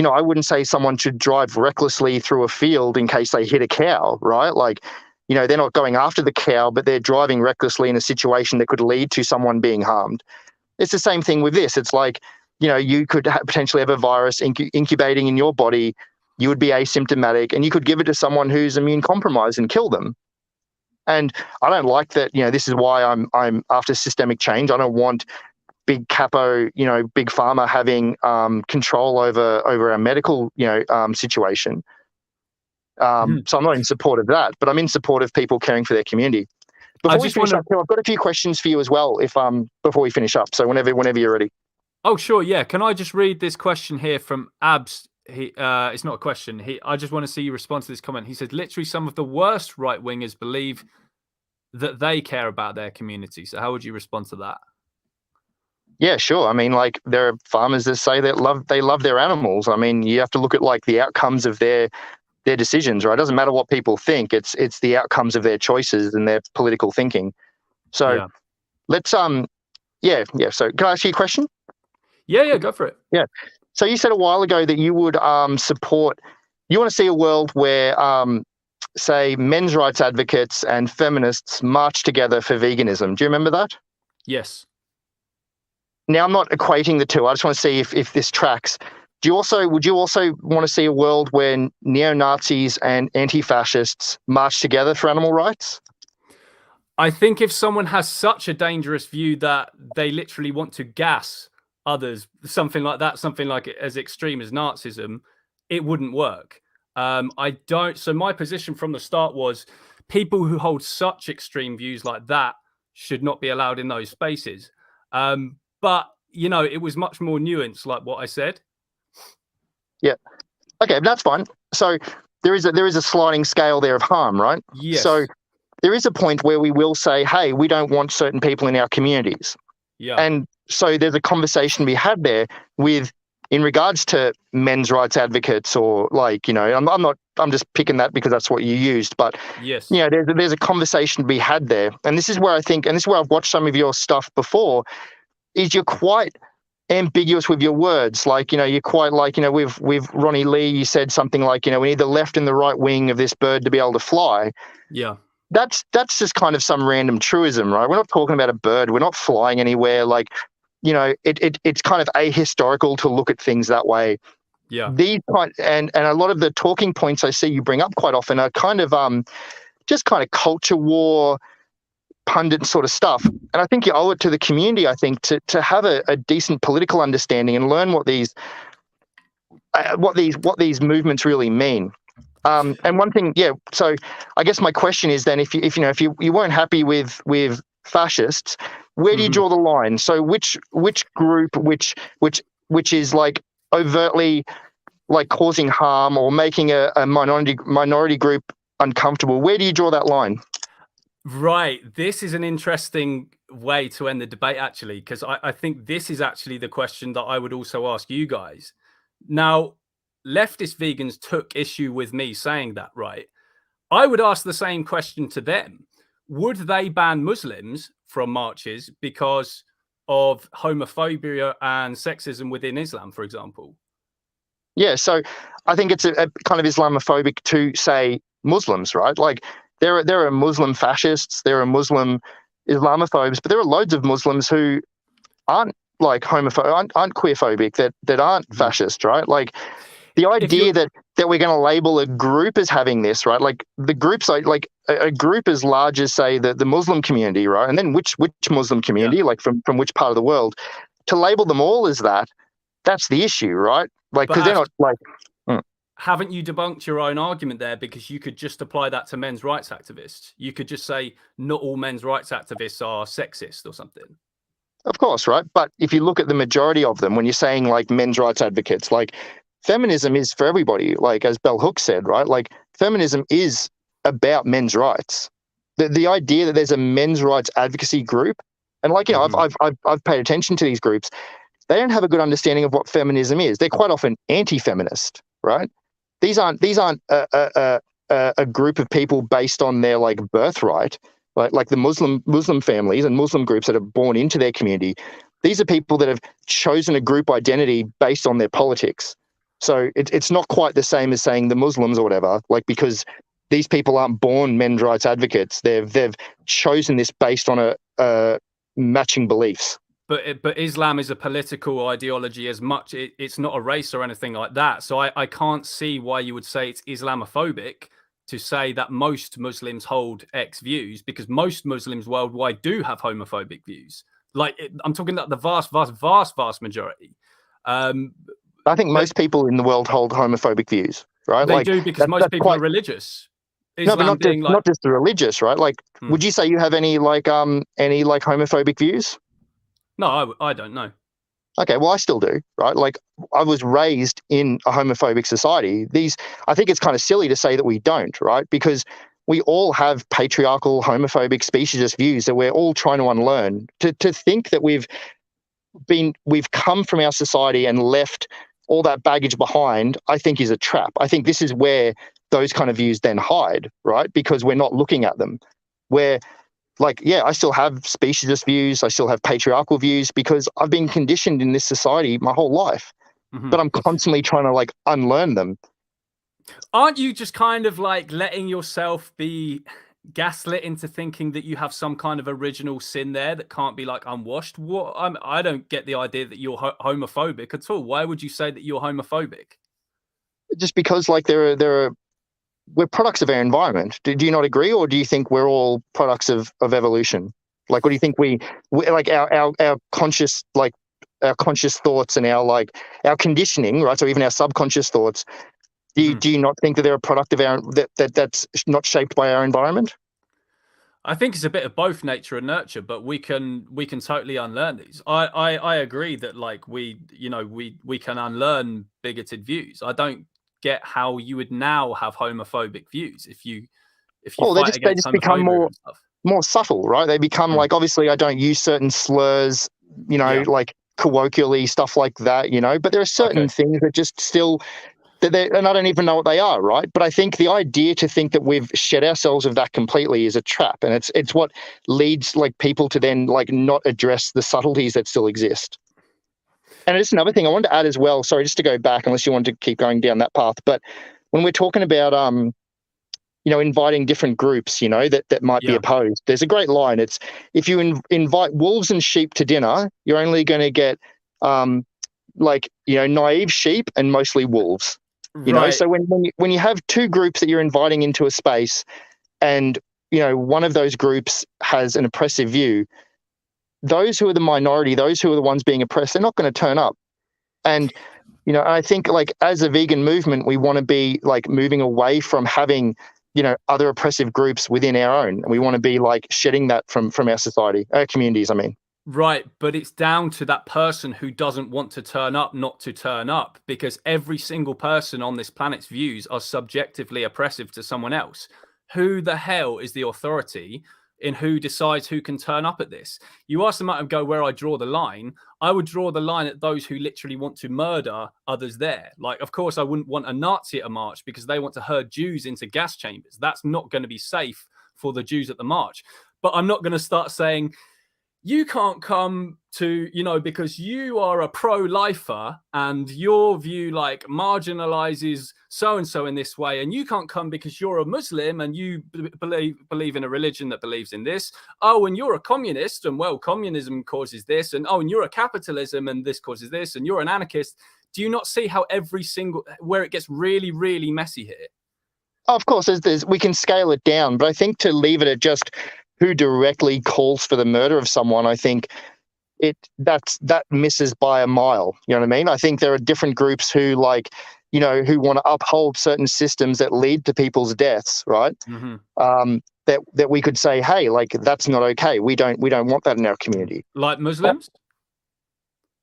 Speaker 2: I wouldn't say someone should drive recklessly through a field in case they hit a cow, right? Like, they're not going after the cow, but they're driving recklessly in a situation that could lead to someone being harmed. It's the same thing with this. It's like, you could potentially have a virus incubating in your body. You would be asymptomatic, and you could give it to someone who's immune compromised and kill them. And I don't like that. This is why I'm after systemic change. I don't want big capo, big pharma having control over our medical, situation. So I'm not in support of that, but I'm in support of people caring for their community. Before we finish up, I've got a few questions for you as well. If before we finish up, so whenever you're ready.
Speaker 1: Oh, sure, yeah. Can I just read this question here from Abs? It's not a question. I just want to see you respond to this comment. He said, literally, some of the worst right wingers believe that they care about their community. So, how would you respond to that?
Speaker 2: Yeah, sure. I mean, like, there are farmers that say that they love their animals. I mean, you have to look at like the outcomes of their decisions, right? It doesn't matter what people think. It's the outcomes of their choices and their political thinking. So
Speaker 1: Yeah.
Speaker 2: let's yeah. So can I ask you a question?
Speaker 1: Yeah, go for it.
Speaker 2: Yeah. So you said a while ago that you would support. You want to see a world where say men's rights advocates and feminists march together for veganism. Do you remember that?
Speaker 1: Yes.
Speaker 2: Now, I'm not equating the two. I just want to see if this tracks. Would you also want to see a world where neo-Nazis and anti-fascists march together for animal rights?
Speaker 1: I think if someone has such a dangerous view that they literally want to gas others, something like that, something like as extreme as Nazism, it wouldn't work. So my position from the start was people who hold such extreme views like that should not be allowed in those spaces. But you know, it was much more nuanced, like what I said.
Speaker 2: Yeah. Okay, that's fine. So there is a sliding scale there of harm, right?
Speaker 1: Yes.
Speaker 2: So there is a point where we will say, hey, we don't want certain people in our communities.
Speaker 1: Yeah.
Speaker 2: And so there's a conversation to be had there with, in regards to men's rights advocates, or like, you know, I'm just picking that because that's what you used, but
Speaker 1: yes,
Speaker 2: you know, there's a conversation to be had there. And this is where I think, and this is where I've watched some of your stuff before, is you're quite ambiguous with your words. Like, you know, you're quite like, you know, with Ronnie Lee, you said something like, you know, we need the left and the right wing of this bird to be able to fly.
Speaker 1: Yeah.
Speaker 2: That's just kind of some random truism, right? We're not talking about a bird. We're not flying anywhere. Like, you know, it's kind of ahistorical to look at things that way.
Speaker 1: Yeah.
Speaker 2: And a lot of the talking points I see you bring up quite often are kind of just kind of culture war pundit sort of stuff. And I think you owe it to the community, I think, to have a decent political understanding and learn what these movements really mean. And one thing, yeah. So I guess my question is then, if you weren't happy with fascists, where do you draw the line? So which group, which is like overtly like causing harm or making a minority group uncomfortable, where do you draw that line?
Speaker 1: Right. This is an interesting way to end the debate, actually, because I think this is actually the question that I would also ask you guys. Now, leftist vegans took issue with me saying that, right? I would ask the same question to them. Would they ban Muslims from marches because of homophobia and sexism within Islam, for example?
Speaker 2: Yeah, so I think it's a kind of Islamophobic to say Muslims, right? Like there are Muslim fascists, there are Muslim Islamophobes, but there are loads of Muslims who aren't like homophobic, aren't queerphobic, that aren't fascist, right? Like the idea that we're going to label a group as having this, right? Like the groups, like a group as large as, say, the Muslim community, right? And then which Muslim community, like from which part of the world, to label them all as that's the issue, right? Like, because they're not like.
Speaker 1: Haven't you debunked your own argument there? Because you could just apply that to men's rights activists. You could just say not all men's rights activists are sexist or something.
Speaker 2: Of course, right? But if you look at the majority of them, when you're saying like men's rights advocates, like feminism is for everybody. Like as Bell Hooks said, right? Like feminism is about men's rights. The idea that there's a men's rights advocacy group, and like, you know, I've paid attention to these groups. They don't have a good understanding of what feminism is. They're quite often anti-feminist, right? These aren't a group of people based on their like birthright, like the Muslim families and Muslim groups that are born into their community. These are people that have chosen a group identity based on their politics. So it's not quite the same as saying the Muslims or whatever, like, because these people aren't born men's rights advocates. They've chosen this based on a matching beliefs.
Speaker 1: But Islam is a political ideology as much. It's not a race or anything like that. So I can't see why you would say it's Islamophobic to say that most Muslims hold X views, because most Muslims worldwide do have homophobic views. Like I'm talking about the vast majority.
Speaker 2: I think most people in the world hold homophobic views, right?
Speaker 1: They do, because most people are religious.
Speaker 2: Islam no, but not just the religious, right? Like, would you say you have any homophobic views?
Speaker 1: No, I don't know.
Speaker 2: Okay, well, I still do, right? Like, I was raised in a homophobic society. I think it's kind of silly to say that we don't, right? Because we all have patriarchal, homophobic, speciesist views that we're all trying to unlearn. To think that we've come from our society and left all that baggage behind, I think is a trap. I think this is where those kind of views then hide, right? Because we're not looking at them. Where, like, yeah, I still have speciesist views. I still have patriarchal views because I've been conditioned in this society my whole life. But I'm constantly trying to like unlearn them.
Speaker 1: Aren't you just kind of like letting yourself be gaslit into thinking that you have some kind of original sin there that can't be like unwashed? What? I don't get the idea that you're homophobic at all. Why would you say that you're homophobic?
Speaker 2: Just because like we're products of our environment. Do you not agree, or do you think we're all products of evolution? Like, what do you think we like our conscious, like our conscious thoughts and our conditioning, right? So even our subconscious thoughts. Do you not think that they're a product of that's not shaped by our environment?
Speaker 1: I think it's a bit of both nature and nurture, but we can totally unlearn these. I agree that like we can unlearn bigoted views. I don't get how you would now have homophobic views if you
Speaker 2: Oh,
Speaker 1: fight
Speaker 2: they
Speaker 1: against
Speaker 2: just become
Speaker 1: homophobia and stuff.
Speaker 2: more subtle, right? They become
Speaker 1: Mm.
Speaker 2: like, obviously I don't use certain slurs,
Speaker 1: Yeah.
Speaker 2: like colloquially, stuff like that, but there are certain
Speaker 1: Okay.
Speaker 2: things that just still, and I don't even know what they are, right? But I think the idea to think that we've shed ourselves of that completely is a trap, and it's what leads like people to then like not address the subtleties that still exist. And just another thing I wanted to add as well, sorry, just to go back, unless you want to keep going down that path, but when we're talking about inviting different groups, that might be
Speaker 1: Yeah.
Speaker 2: opposed. There's a great line. It's, if you invite wolves and sheep to dinner, you're only going to get naive sheep and mostly wolves.
Speaker 1: Right.
Speaker 2: So when you have two groups that you're inviting into a space, and one of those groups has an oppressive view, those who are the minority, those who are the ones being oppressed, they're not going to turn up. And I think like as a vegan movement, we want to be like moving away from having other oppressive groups within our own. We want to be like shedding that from our society, our communities, I mean.
Speaker 1: Right, but it's down to that person who doesn't want to turn up not to turn up, because every single person on this planet's views are subjectively oppressive to someone else. Who the hell is the authority in who decides who can turn up at this? You ask them out and go, where I draw the line. I would draw the line at those who literally want to murder others there. Like, of course, I wouldn't want a Nazi at a march because they want to herd Jews into gas chambers. That's not going to be safe for the Jews at the march. But I'm not going to start saying, you can't come to, because you are a pro-lifer and your view like marginalizes so-and-so in this way, and you can't come because you're a Muslim and you believe in a religion that believes in this. Oh, and you're a communist, and well, communism causes this, and oh, and you're a capitalism and this causes this, and you're an anarchist. Do you not see how where it gets really, really messy here?
Speaker 2: Of course, we can scale it down, but I think to leave it at just who directly calls for the murder of someone, I think that misses by a mile. You know what I mean? I think there are different groups who who want to uphold certain systems that lead to people's deaths, right?
Speaker 1: Mm-hmm.
Speaker 2: That we could say, hey, like that's not okay. We don't want that in our community.
Speaker 1: Like Muslims?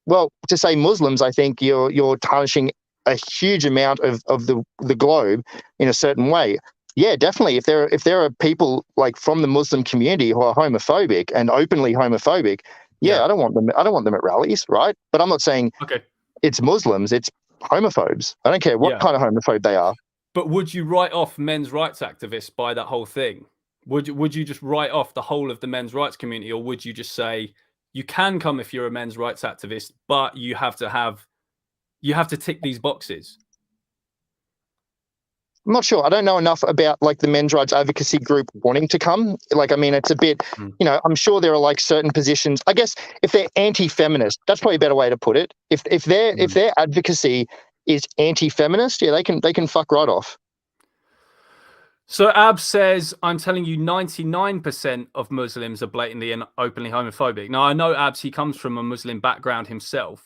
Speaker 2: Well, to say Muslims, I think you're tarnishing a huge amount of the globe in a certain way. Yeah, definitely. If there are people like from the Muslim community who are homophobic and openly homophobic, yeah. I don't want them at rallies, right? But I'm not saying it's Muslims, it's homophobes. I don't care what kind of homophobe they are.
Speaker 1: But would you write off men's rights activists by that whole thing? Would you just write off the whole of the men's rights community, or would you just say you can come if you're a men's rights activist, but you have to tick these boxes?
Speaker 2: I'm not sure. I don't know enough about like the men's rights advocacy group wanting to come. Like, I mean, it's a bit, I'm sure there are like certain positions. I guess if they're anti-feminist, that's probably a better way to put it. If their advocacy is anti-feminist, yeah, they can fuck right off.
Speaker 1: So Ab says, I'm telling you, 99% of Muslims are blatantly and openly homophobic. Now, I know Abs, he comes from a Muslim background himself.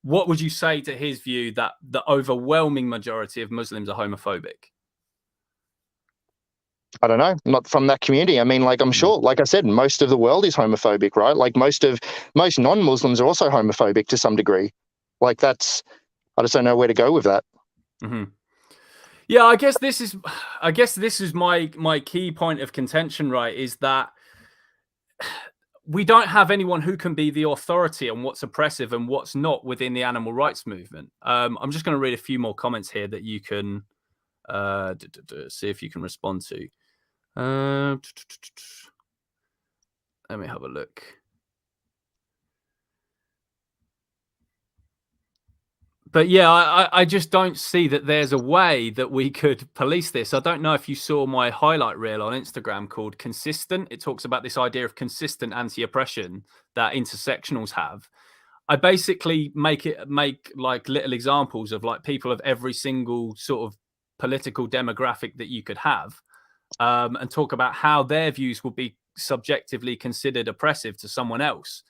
Speaker 1: What would you say to his view that the overwhelming majority of Muslims are homophobic?
Speaker 2: I don't know. I'm not from that community. I mean, like, I'm sure, like I said, most of the world is homophobic, right? Like most non-Muslims are also homophobic to some degree. Like I just don't know where to go with that.
Speaker 1: Mm-hmm. Yeah, I guess this is my key point of contention, right? Is that we don't have anyone who can be the authority on what's oppressive and what's not within the animal rights movement. I'm just going to read a few more comments here that you can see if you can respond to. Let me have a look. But yeah, I just don't see that there's a way that we could police this. I don't know if you saw my highlight reel on Instagram called Consistent. It talks about this idea of consistent anti-oppression that intersectionals have. I basically make like little examples of like people of every single sort of political demographic that you could have, and talk about how their views will be subjectively considered oppressive to someone else.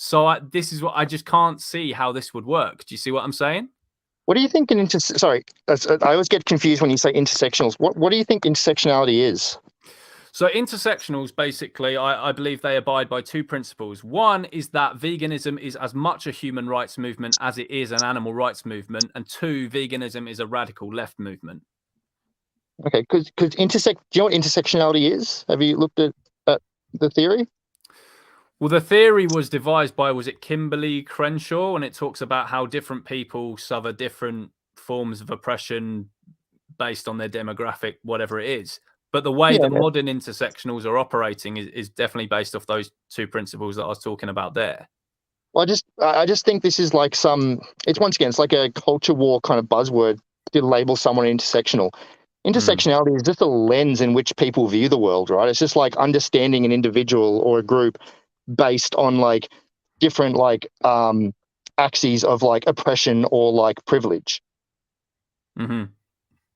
Speaker 1: So this is what I just can't see how this would work. Do you see what I'm saying?
Speaker 2: What do you think sorry, I always get confused when you say intersectionals. What do you think intersectionality is?
Speaker 1: So intersectionals, basically, I believe they abide by two principles. One is that veganism is as much a human rights movement as it is an animal rights movement. And two, veganism is a radical left movement.
Speaker 2: Okay, because do you know what intersectionality is? Have you looked at the theory?
Speaker 1: Well, the theory was devised by, was it Kimberly Crenshaw? And it talks about how different people suffer different forms of oppression based on their demographic, whatever it is. But the way that modern intersectionals are operating is definitely based off those two principles that I was talking about there.
Speaker 2: Well, I just think this is like it's once again, it's like a culture war kind of buzzword to label someone intersectional. Intersectionality is just a lens in which people view the world, right? It's just like understanding an individual or a group based on like different like axes of like oppression or like privilege.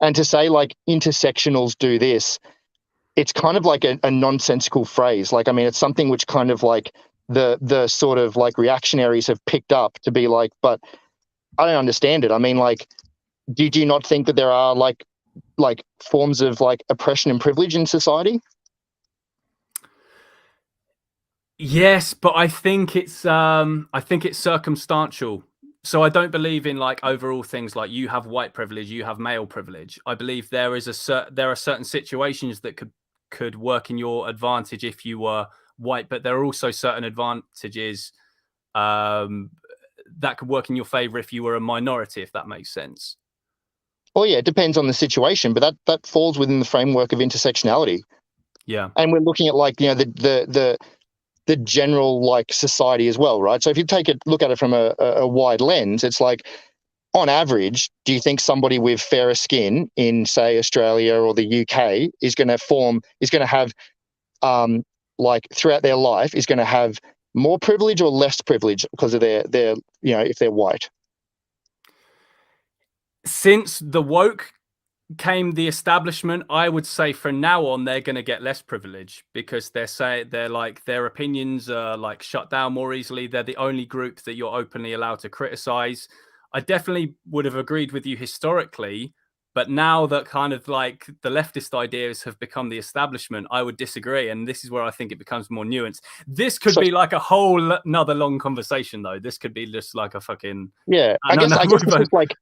Speaker 2: And to say like intersectionals do this, it's kind of like a nonsensical phrase. Like, I mean, it's something which kind of like the sort of like reactionaries have picked up to be like, but I don't understand it. I mean, like, do you not think that there are like forms of like oppression and privilege in society?
Speaker 1: Yes, but I think it's circumstantial. So I don't believe in like overall things like you have white privilege, you have male privilege. I believe there are certain situations that could work in your advantage if you were white, but there are also certain advantages that could work in your favor if you were a minority, if that makes sense.
Speaker 2: Oh yeah, it depends on the situation, but that falls within the framework of intersectionality.
Speaker 1: Yeah.
Speaker 2: And we're looking at like, you know, the general like society as well, right? So if you look at it from a wide lens, it's like, on average, do you think somebody with fairer skin in, say, Australia or the UK is going to have, like throughout their life, is going to have more privilege or less privilege because of their, you know, if they're white?
Speaker 1: Since the woke came the establishment, I would say from now on they're going to get less privilege because they're like their opinions are like shut down more easily. They're the only group that you're openly allowed to criticize. I definitely would have agreed with you historically, but now that kind of like the leftist ideas have become the establishment, I would disagree. And this is where I think it becomes more nuanced. This could be like a whole another long conversation though. This could be just like a fucking,
Speaker 2: yeah. I guess it's just like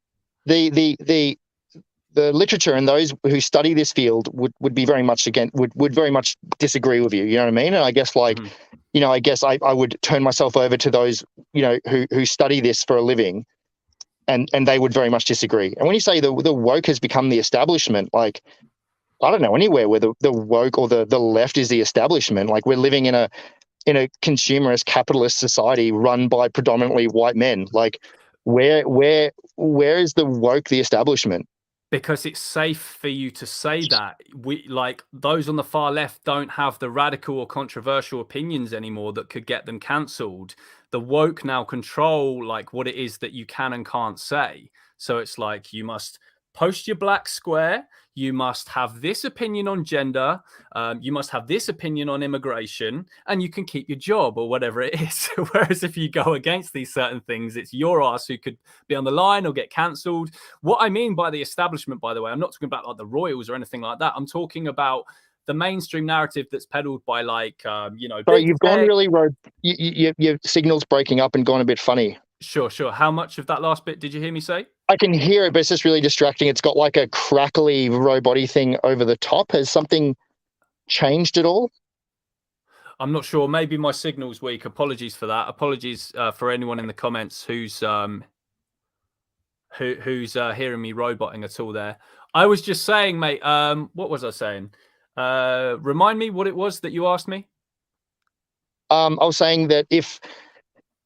Speaker 2: the literature and those who study this field would be very much would very much disagree with you. You know what I mean? And I guess like, you know, I guess I would turn myself over to those, you know, who study this for a living, and they would very much disagree. And when you say the woke has become the establishment, like, I don't know anywhere where the woke or the left is the establishment. Like, we're living in a consumerist capitalist society run by predominantly white men. Like, where is the woke the establishment?
Speaker 1: Because it's safe for you to say that. We like those on the far left don't have the radical or controversial opinions anymore that could get them cancelled. The woke now control like what it is that you can and can't say. So it's like you must post your black square, you must have this opinion on gender, you must have this opinion on immigration, and you can keep your job or whatever it is. Whereas if you go against these certain things, it's your ass who could be on the line or get cancelled. What I mean by the establishment, by the way, I'm not talking about like the royals or anything like that. I'm talking about the mainstream narrative that's peddled by like, you know.
Speaker 2: Sorry, you've gone really your signal's breaking up and gone a bit funny.
Speaker 1: Sure. How much of that last bit did you hear me say?
Speaker 2: I can hear it, but it's just really distracting. It's got like a crackly robot-y thing over the top. Has something changed at all?
Speaker 1: I'm not sure. Maybe my signal's weak. Apologies for that. Apologies for anyone in the comments who's hearing me roboting at all there. I was just saying, mate, what was I saying? Remind me what it was that you asked me.
Speaker 2: I was saying that if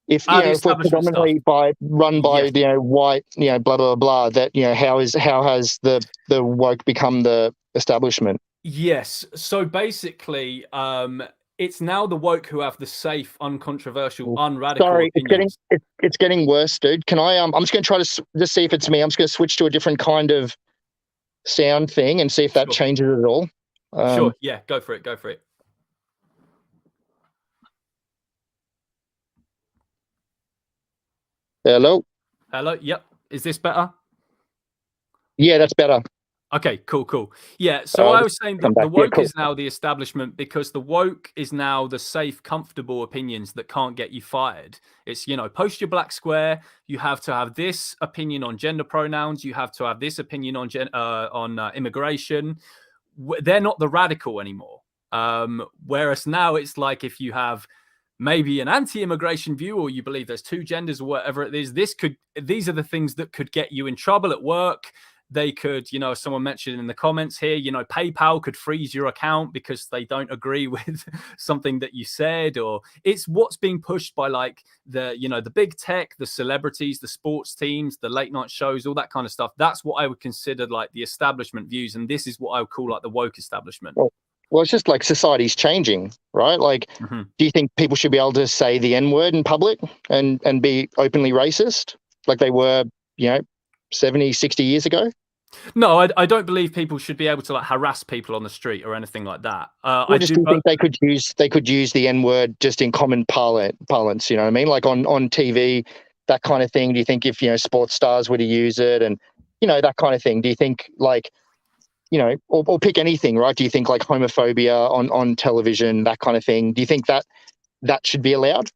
Speaker 2: you know, if we're predominantly run by you know, white, you know, blah blah blah, that, you know, how has the woke become the establishment?
Speaker 1: Yes. So basically, it's now the woke who have the safe, uncontroversial, unradical
Speaker 2: Sorry,
Speaker 1: opinions.
Speaker 2: it's getting worse, dude. Can I I'm just going to try to just see if it's me. I'm just going to switch to a different kind of sound thing and see if that changes it at all.
Speaker 1: Sure. Yeah. Go for it. Go for it.
Speaker 2: Hello.
Speaker 1: Hello. Yep. Is this better?
Speaker 2: Yeah, that's better.
Speaker 1: Okay, cool. Yeah, so I was saying
Speaker 2: Come
Speaker 1: that the
Speaker 2: back. Yeah,
Speaker 1: woke
Speaker 2: cool.
Speaker 1: is now the establishment because the woke is now the safe, comfortable opinions that can't get you fired. It's, post your black square. You have to have this opinion on gender pronouns. You have to have this opinion on immigration. They're not the radical anymore. Whereas now it's like if you have maybe an anti-immigration view or you believe there's two genders or whatever it is, these are the things that could get you in trouble at work. They could, someone mentioned in the comments here, PayPal could freeze your account because they don't agree with something that you said, or it's what's being pushed by like the big tech, the celebrities, the sports teams, the late night shows, all that kind of stuff. That's what I would consider like the establishment views. And this is what I would call like the woke establishment.
Speaker 2: Well, it's just like society's changing, right? Like, do you think people should be able to say the N-word in public and be openly racist like they were, 70, 60 years ago?
Speaker 1: No, I don't believe people should be able to like harass people on the street or anything like that.
Speaker 2: Do you think they could use the N-word just in common parlance? You know what I mean? Like on TV, that kind of thing. Do you think if sports stars were to use it and that kind of thing? Do you think like or pick anything, right? Do you think like homophobia on television, that kind of thing? Do you think that should be allowed?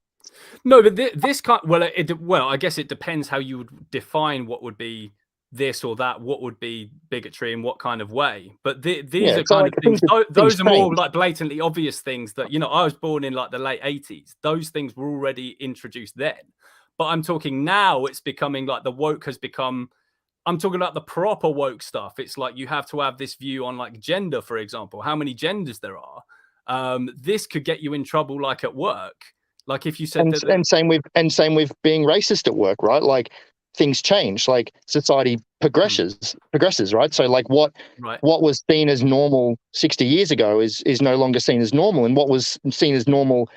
Speaker 1: No, but this kind. Well, I guess it depends how you would define what would be this or that. What would be bigotry in what kind of way? But these are kind of things. Those are more like blatantly obvious things that I was born in like the late 80s. Those things were already introduced then. But I'm talking now. It's becoming like the woke has become. I'm talking about the proper woke stuff. It's like you have to have this view on like gender, for example, how many genders there are. This could get you in trouble, like at work. Like if you said
Speaker 2: and same with being racist at work, right? Like things change, like society progresses, right? So like what was seen as normal 60 years ago is no longer seen as normal, and what was seen as normal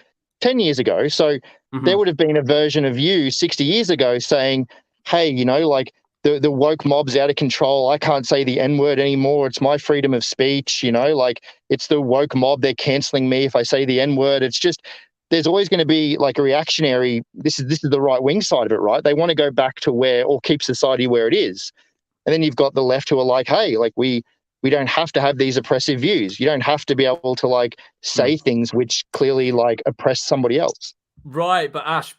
Speaker 2: 10 years ago. So there would have been a version of you 60 years ago saying, hey, like the woke mob's out of control. I can't say the N-word anymore. It's my freedom of speech, like it's the woke mob. They're canceling me if I say the N-word. It's just, there's always going to be like a reactionary, this is the right wing side of it, right? They want to go back to or keep society where it is. And then you've got the left who are like, hey, like we don't have to have these oppressive views. You don't have to be able to like say things which clearly like oppress somebody else.
Speaker 1: Right, but Ash,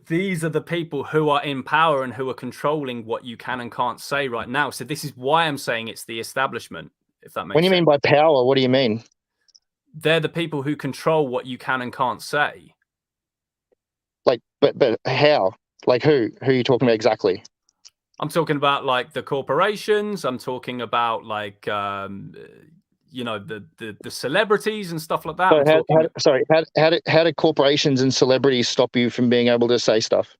Speaker 1: these are the people who are in power and who are controlling what you can and can't say right now. So this is why I'm saying it's the establishment, if that makes sense.
Speaker 2: When you mean by power, what do you mean?
Speaker 1: They're the people who control what you can and can't say.
Speaker 2: Like, but how? Like who? Who are you talking about exactly?
Speaker 1: I'm talking about like the corporations. I'm talking about like the celebrities and stuff like that.
Speaker 2: So how do corporations and celebrities stop you from being able to say stuff?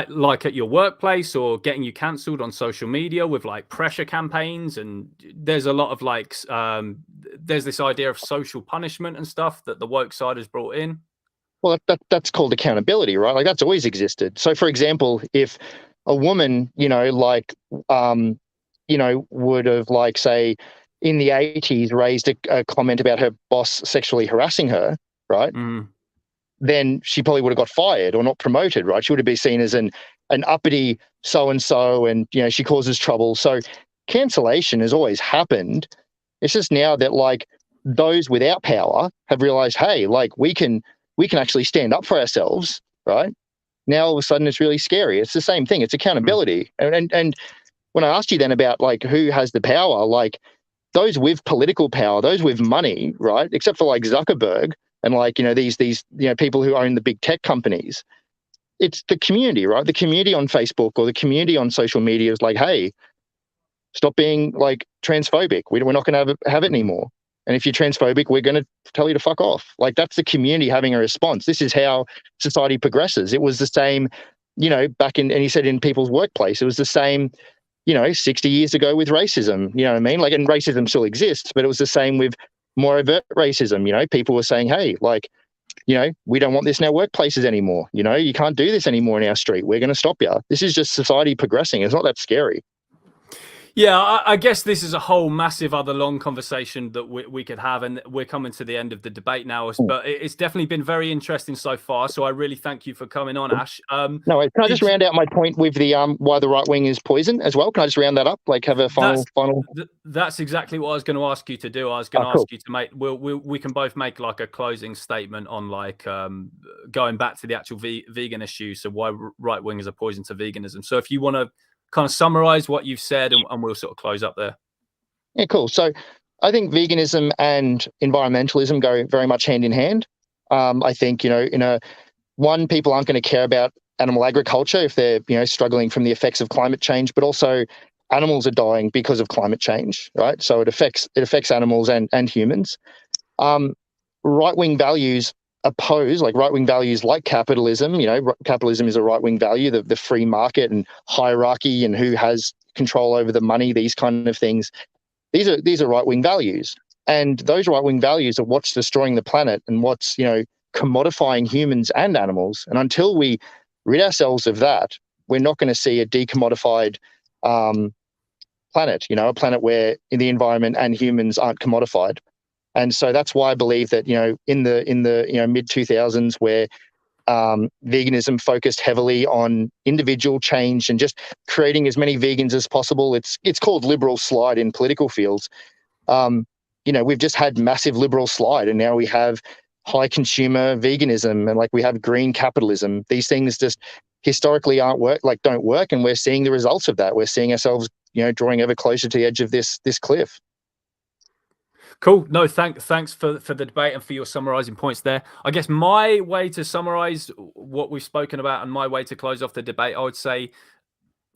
Speaker 1: Like at your workplace or getting you cancelled on social media with like pressure campaigns, and there's a lot of like there's this idea of social punishment and stuff that the woke side has brought in.
Speaker 2: Well, that's called accountability, right? Like that's always existed. So, for example, if a woman, would have like say in the 80s raised a comment about her boss sexually harassing her, right? Then she probably would have got fired or not promoted, right? She would have been seen as an uppity so-and-so and, she causes trouble. So cancellation has always happened. It's just now that like those without power have realized, hey, like we can actually stand up for ourselves, right? Now all of a sudden it's really scary. It's the same thing. It's accountability. And when I asked you then about like who has the power, like those with political power, those with money, right? Except for like Zuckerberg, and like, these people who own the big tech companies, it's the community, right? The community on Facebook or the community on social media is like, hey, stop being like transphobic. We're not going to have it anymore. And if you're transphobic, we're going to tell you to fuck off. Like that's the community having a response. This is how society progresses. It was the same, back in, and he said in people's workplace, it was the same, 60 years ago with racism, you know what I mean? Like, and racism still exists, but it was the same with more overt racism. People were saying, hey, like, we don't want this in our workplaces anymore. You can't do this anymore in our street. We're going to stop you. This is just society progressing. It's not that scary.
Speaker 1: Yeah, I guess this is a whole massive other long conversation that we could have, and we're coming to the end of the debate now. But it's definitely been very interesting so far. So I really thank you for coming on, Ash.
Speaker 2: No, can I just round out my point with the why the right wing is poison as well? Can I just round that up? Like, have a final?
Speaker 1: That's exactly what I was going to ask you to do. I was going to ask you to make. We can both make like a closing statement on like going back to the actual vegan issue. So why right wing is a poison to veganism. So if you want to kind of summarize what you've said, and we'll sort of close up there.
Speaker 2: Yeah, cool. So I think veganism and environmentalism go very much hand in hand. I think, people aren't going to care about animal agriculture if they're, struggling from the effects of climate change, but also animals are dying because of climate change, right? So it affects animals and humans. Right-wing values right-wing values like capitalism. Capitalism is a right-wing value, the free market and hierarchy and who has control over the money, these kind of things. These are right-wing values. And those right-wing values are what's destroying the planet and what's, commodifying humans and animals. And until we rid ourselves of that, we're not going to see a decommodified planet, a planet where the environment and humans aren't commodified. And so that's why I believe that, in the mid 2000s, where veganism focused heavily on individual change and just creating as many vegans as possible. It's called liberal slide in political fields. We've just had massive liberal slide, and now we have high consumer veganism, and like we have green capitalism. These things just historically don't work, and we're seeing the results of that. We're seeing ourselves, drawing ever closer to the edge of this cliff.
Speaker 1: Cool. No, thanks for the debate and for your summarizing points there. I guess my way to summarize what we've spoken about and my way to close off the debate, I would say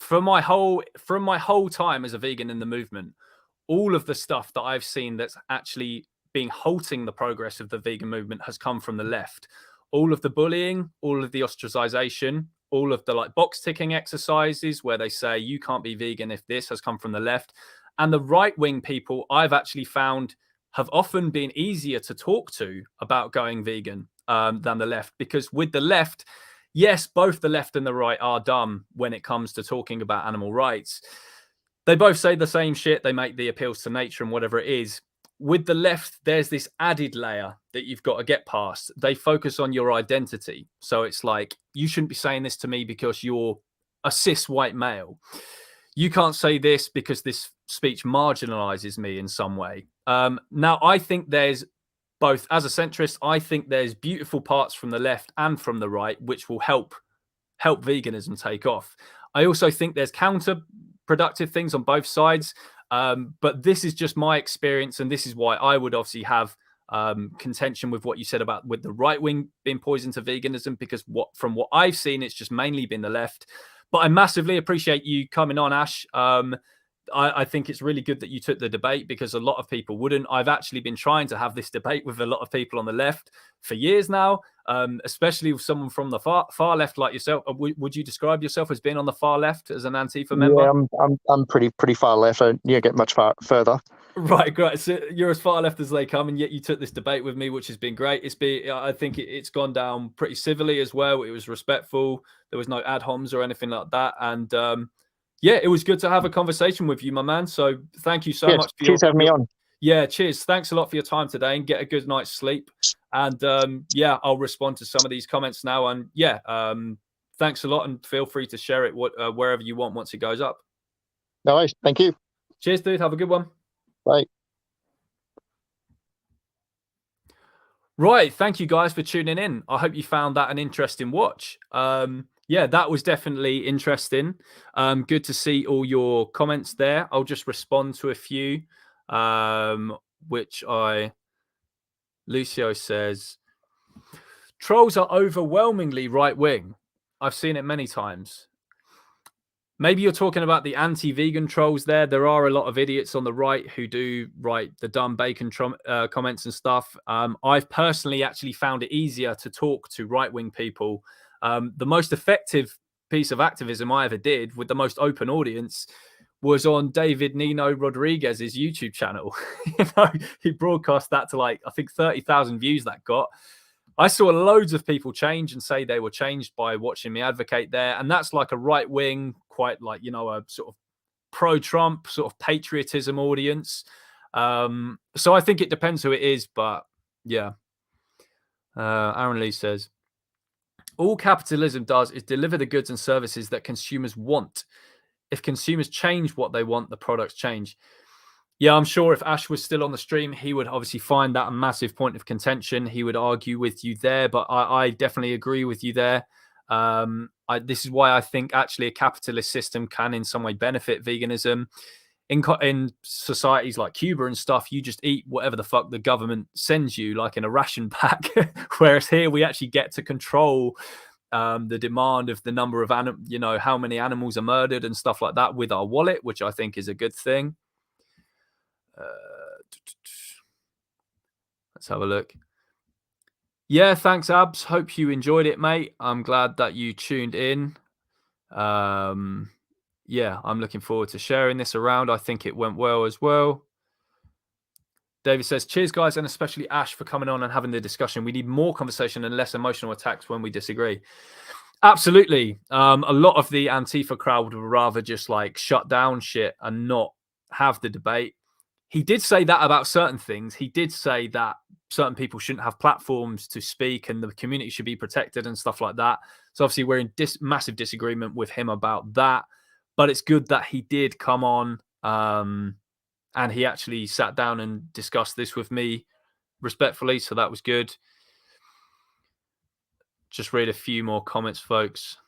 Speaker 1: from my whole time as a vegan in the movement, all of the stuff that I've seen that's actually been halting the progress of the vegan movement has come from the left. All of the bullying, all of the ostracization, all of the like box ticking exercises where they say you can't be vegan if this, has come from the left. And the right wing people I've actually found have often been easier to talk to about going vegan than the left, because with the left, yes, both the left and the right are dumb when it comes to talking about animal rights. They both say the same shit. They make the appeals to nature and whatever it is. With the left, there's this added layer that you've got to get past. They focus on your identity. So it's like, you shouldn't be saying this to me because you're a cis white male. You can't say this because this speech marginalizes me in some way. Now, I think there's both, as a centrist, I think there's beautiful parts from the left and from the right, which will help veganism take off. I also think there's counterproductive things on both sides. But this is just my experience. And this is why I would obviously have contention with what you said about with the right wing being poison to veganism, because from what I've seen, it's just mainly been the left. But I massively appreciate you coming on, Ash. I think it's really good that you took the debate, because a lot of people wouldn't. I've actually been trying to have this debate with a lot of people on the left for years now, especially with someone from the far left like yourself. Would you describe yourself as being on the far left as an Antifa member?
Speaker 2: Yeah, I'm pretty far left. I don't get much further.
Speaker 1: Right, great. So you're as far left as they come, and yet you took this debate with me, which has been great. I think it's gone down pretty civilly as well. It was respectful. There was no ad homs or anything like that, and yeah, it was good to have a conversation with you, my man. So thank you so much.
Speaker 2: Cheers for having me on.
Speaker 1: Yeah, cheers. Thanks a lot for your time today, and get a good night's sleep. And yeah, I'll respond to some of these comments now. And yeah, thanks a lot, and feel free to share it wherever you want once it goes up.
Speaker 2: No worries. Thank you.
Speaker 1: Cheers, dude. Have a good one.
Speaker 2: Bye.
Speaker 1: Right. Thank you guys for tuning in. I hope you found that an interesting watch. Yeah, that was definitely interesting. Good to see all your comments there. I'll just respond to a few, Lucio says, trolls are overwhelmingly right wing. I've seen it many times. Maybe you're talking about the anti-vegan trolls there. There are a lot of idiots on the right who do write the dumb bacon comments and stuff. I've personally actually found it easier to talk to right-wing people. The most effective piece of activism I ever did with the most open audience was on David Nino Rodriguez's YouTube channel. He broadcast that to like, I think 30,000 views that got. I saw loads of people change and say they were changed by watching me advocate there. And that's like a right wing, quite like, a sort of pro-Trump sort of patriotism audience. So I think it depends who it is, but yeah. Aaron Lee says, all capitalism does is deliver the goods and services that consumers want. If consumers change what they want, the products change. Yeah, I'm sure if Ash was still on the stream, he would obviously find that a massive point of contention. He would argue with you there, but I definitely agree with you there. This is why I think actually a capitalist system can in some way benefit veganism. In societies like Cuba and stuff, you just eat whatever the fuck the government sends you, like in a ration pack. Whereas here we actually get to control the demand of the number of how many animals are murdered and stuff like that with our wallet, which I think is a good thing. Let's have a look. Yeah, thanks, Abs. Hope you enjoyed it, mate. I'm glad that you tuned in. Yeah, I'm looking forward to sharing this around. I think it went well as well. David says, cheers, guys, and especially Ash for coming on and having the discussion. We need more conversation and less emotional attacks when we disagree. Absolutely. A lot of the Antifa crowd would rather just like shut down shit and not have the debate. He did say that about certain things. He did say that certain people shouldn't have platforms to speak and the community should be protected and stuff like that. So obviously we're in massive disagreement with him about that. But it's good that he did come on and he actually sat down and discussed this with me respectfully. So that was good. Just read a few more comments, folks.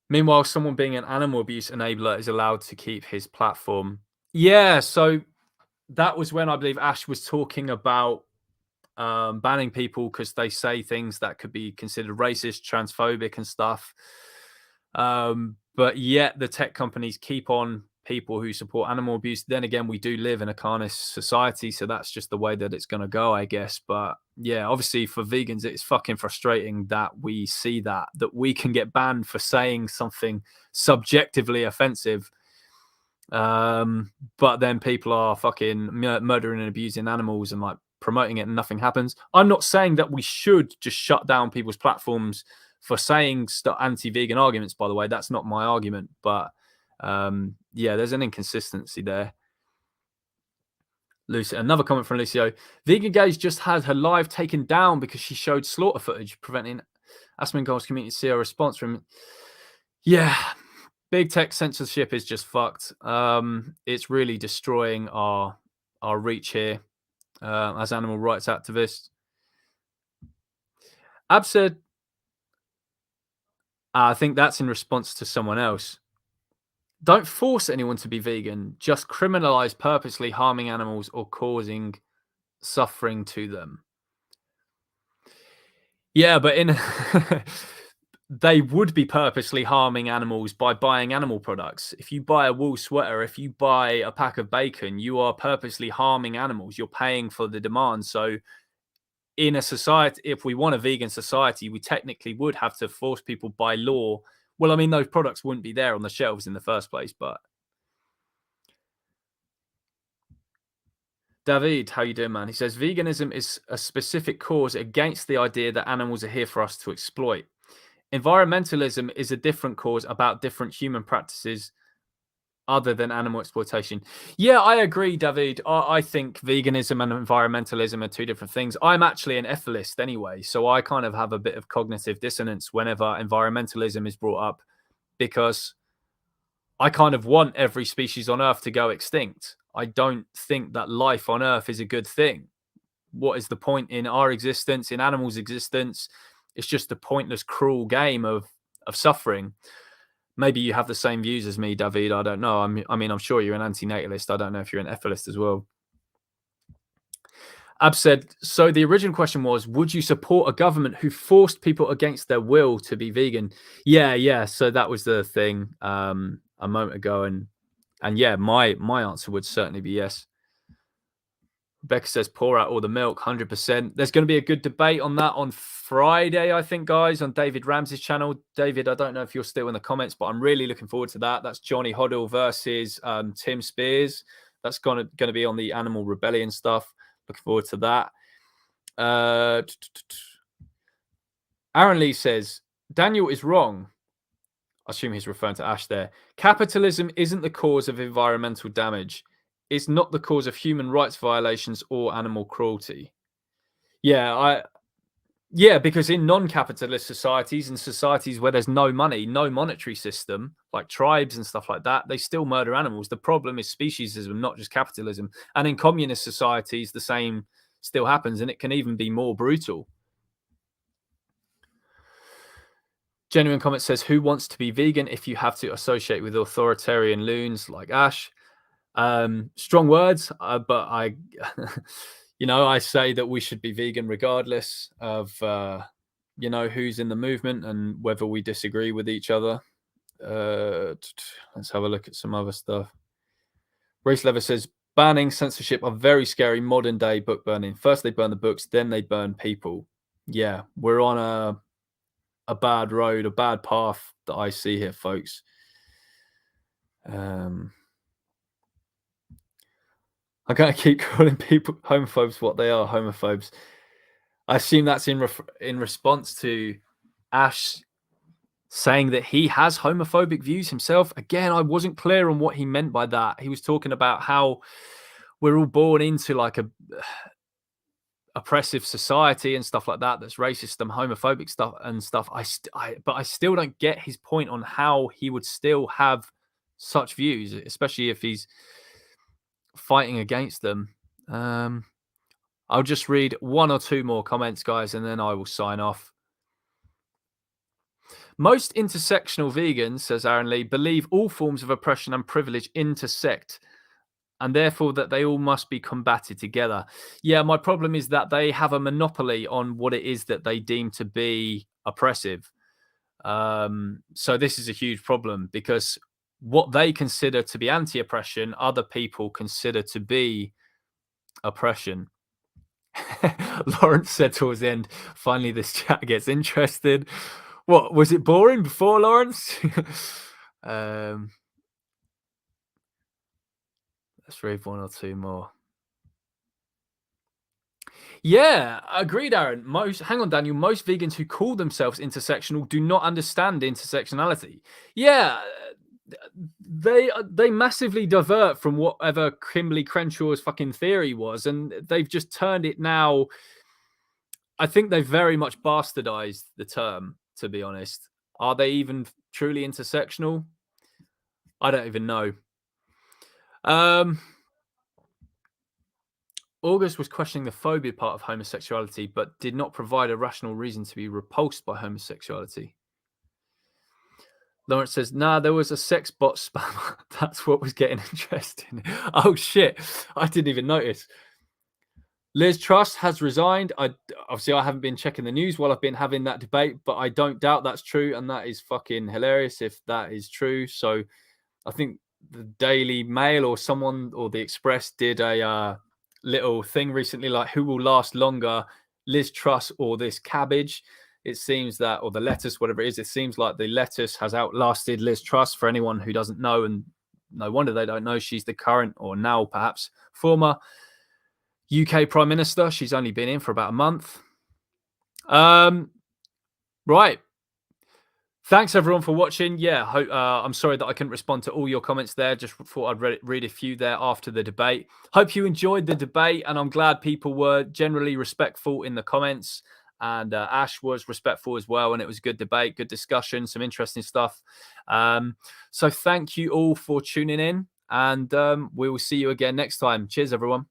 Speaker 1: Meanwhile, someone being an animal abuse enabler is allowed to keep his platform. Yeah, so that was when I believe Ash was talking about banning people because they say things that could be considered racist, transphobic and stuff. But yet the tech companies keep on people who support animal abuse. Then again, we do live in a carnist society, so that's just the way that it's going to go, I guess. But yeah, obviously for vegans, it's fucking frustrating that we see that we can get banned for saying something subjectively offensive. But then people are fucking murdering and abusing animals and like promoting it and nothing happens. I'm not saying that we should just shut down people's platforms for saying anti-vegan arguments, by the way. That's not my argument, but yeah, there's an inconsistency there. Lucy, another comment from Lucio. Vegan Gaze just had her live taken down because she showed slaughter footage, preventing Asmongold's community to see a response from. Yeah, big tech censorship is just fucked. It's really destroying our reach here as animal rights activists. Ab said, I think that's in response to someone else. Don't force anyone to be vegan. Just criminalize purposely harming animals or causing suffering to them. Yeah, but they would be purposely harming animals by buying animal products. If you buy a wool sweater, if you buy a pack of bacon, you are purposely harming animals. You're paying for the demand. So in a society, if we want a vegan society, we technically would have to force people by law. Well, I mean, those products wouldn't be there on the shelves in the first place, but. David, how you doing, man? He says, veganism is a specific cause against the idea that animals are here for us to exploit. Environmentalism is a different cause about different human practices other than animal exploitation. Yeah, I agree, David. I think veganism and environmentalism are two different things. I'm actually an ethicist anyway, so I kind of have a bit of cognitive dissonance whenever environmentalism is brought up because I kind of want every species on Earth to go extinct. I don't think that life on Earth is a good thing. What is the point in our existence, in animals' existence? It's just a pointless, cruel game of suffering. Maybe you have the same views as me, David. I don't know. I mean, I'm sure you're an anti-natalist. I don't know if you're an ethicist as well. Ab said, so the original question was, would you support a government who forced people against their will to be vegan? Yeah. So that was the thing a moment ago. And yeah, my answer would certainly be yes. Rebecca says, pour out all the milk, 100%. There's going to be a good debate on that on Friday, I think, guys, on David Ramsey's channel. David, I don't know if you're still in the comments, but I'm really looking forward to that. That's Johnny Hoddle versus Tim Spears. That's going to be on the Animal Rebellion stuff. Looking forward to that. Aaron Lee says, Daniel is wrong. I assume he's referring to Ash there. Capitalism isn't the cause of environmental damage. It's not the cause of human rights violations or animal cruelty. Yeah, because in non-capitalist societies and societies where there's no money, no monetary system, like tribes and stuff like that, they still murder animals. The problem is speciesism, not just capitalism. And in communist societies, the same still happens, and it can even be more brutal. Genuine Comment says, who wants to be vegan if you have to associate with authoritarian loons like Ash? Strong words, but I, I say that we should be vegan regardless of, who's in the movement and whether we disagree with each other. Let's have a look at some other stuff. Race Lever says, banning censorship are very scary modern day book burning. First they burn the books, then they burn people. Yeah, we're on a bad road, a bad path that I see here, folks. I'm going to keep calling people homophobes what they are, homophobes. I assume that's in response to Ash saying that he has homophobic views himself. Again, I wasn't clear on what he meant by that. He was talking about how we're all born into like a oppressive society and stuff like that that's racist and homophobic stuff and stuff. But I still don't get his point on how he would still have such views, especially if he's fighting against them. I'll just read one or two more comments, guys, and then I will sign off. Most intersectional vegans, says Aaron Lee, believe all forms of oppression and privilege intersect, and therefore that they all must be combated together. Yeah, my problem is that they have a monopoly on what it is that they deem to be oppressive. So this is a huge problem because what they consider to be anti-oppression, other people consider to be oppression. Lawrence said towards the end, finally this chat gets interested. What, was it boring before, Lawrence? Let's read one or two more. Yeah, agreed, Aaron. Hang on, Daniel. Most vegans who call themselves intersectional do not understand intersectionality. Yeah, they massively divert from whatever Kimberly Crenshaw's fucking theory was, and they've just turned it now. I think they've very much bastardized the term, to be honest. Are they even truly intersectional? I don't even know. August was questioning the phobia part of homosexuality, but did not provide a rational reason to be repulsed by homosexuality. Lawrence says, nah, there was a sex bot spam. That's what was getting interesting. Oh, shit. I didn't even notice. Liz Truss has resigned. Obviously, I haven't been checking the news while I've been having that debate, but I don't doubt that's true. And that is fucking hilarious if that is true. So I think the Daily Mail or someone or the Express did a little thing recently, like who will last longer, Liz Truss or this cabbage? It seems that, or the lettuce, whatever it is, it seems like the lettuce has outlasted Liz Truss. For anyone who doesn't know, and no wonder they don't know, she's the current, or now perhaps former, UK Prime Minister. She's only been in for about a month. Right. Thanks, everyone, for watching. Yeah, I'm sorry that I couldn't respond to all your comments there. Just thought I'd read a few there after the debate. Hope you enjoyed the debate, and I'm glad people were generally respectful in the comments. And Ash was respectful as well, and it was a good debate, good discussion, some interesting stuff. So thank you all for tuning in, and we will see you again next time. Cheers, everyone.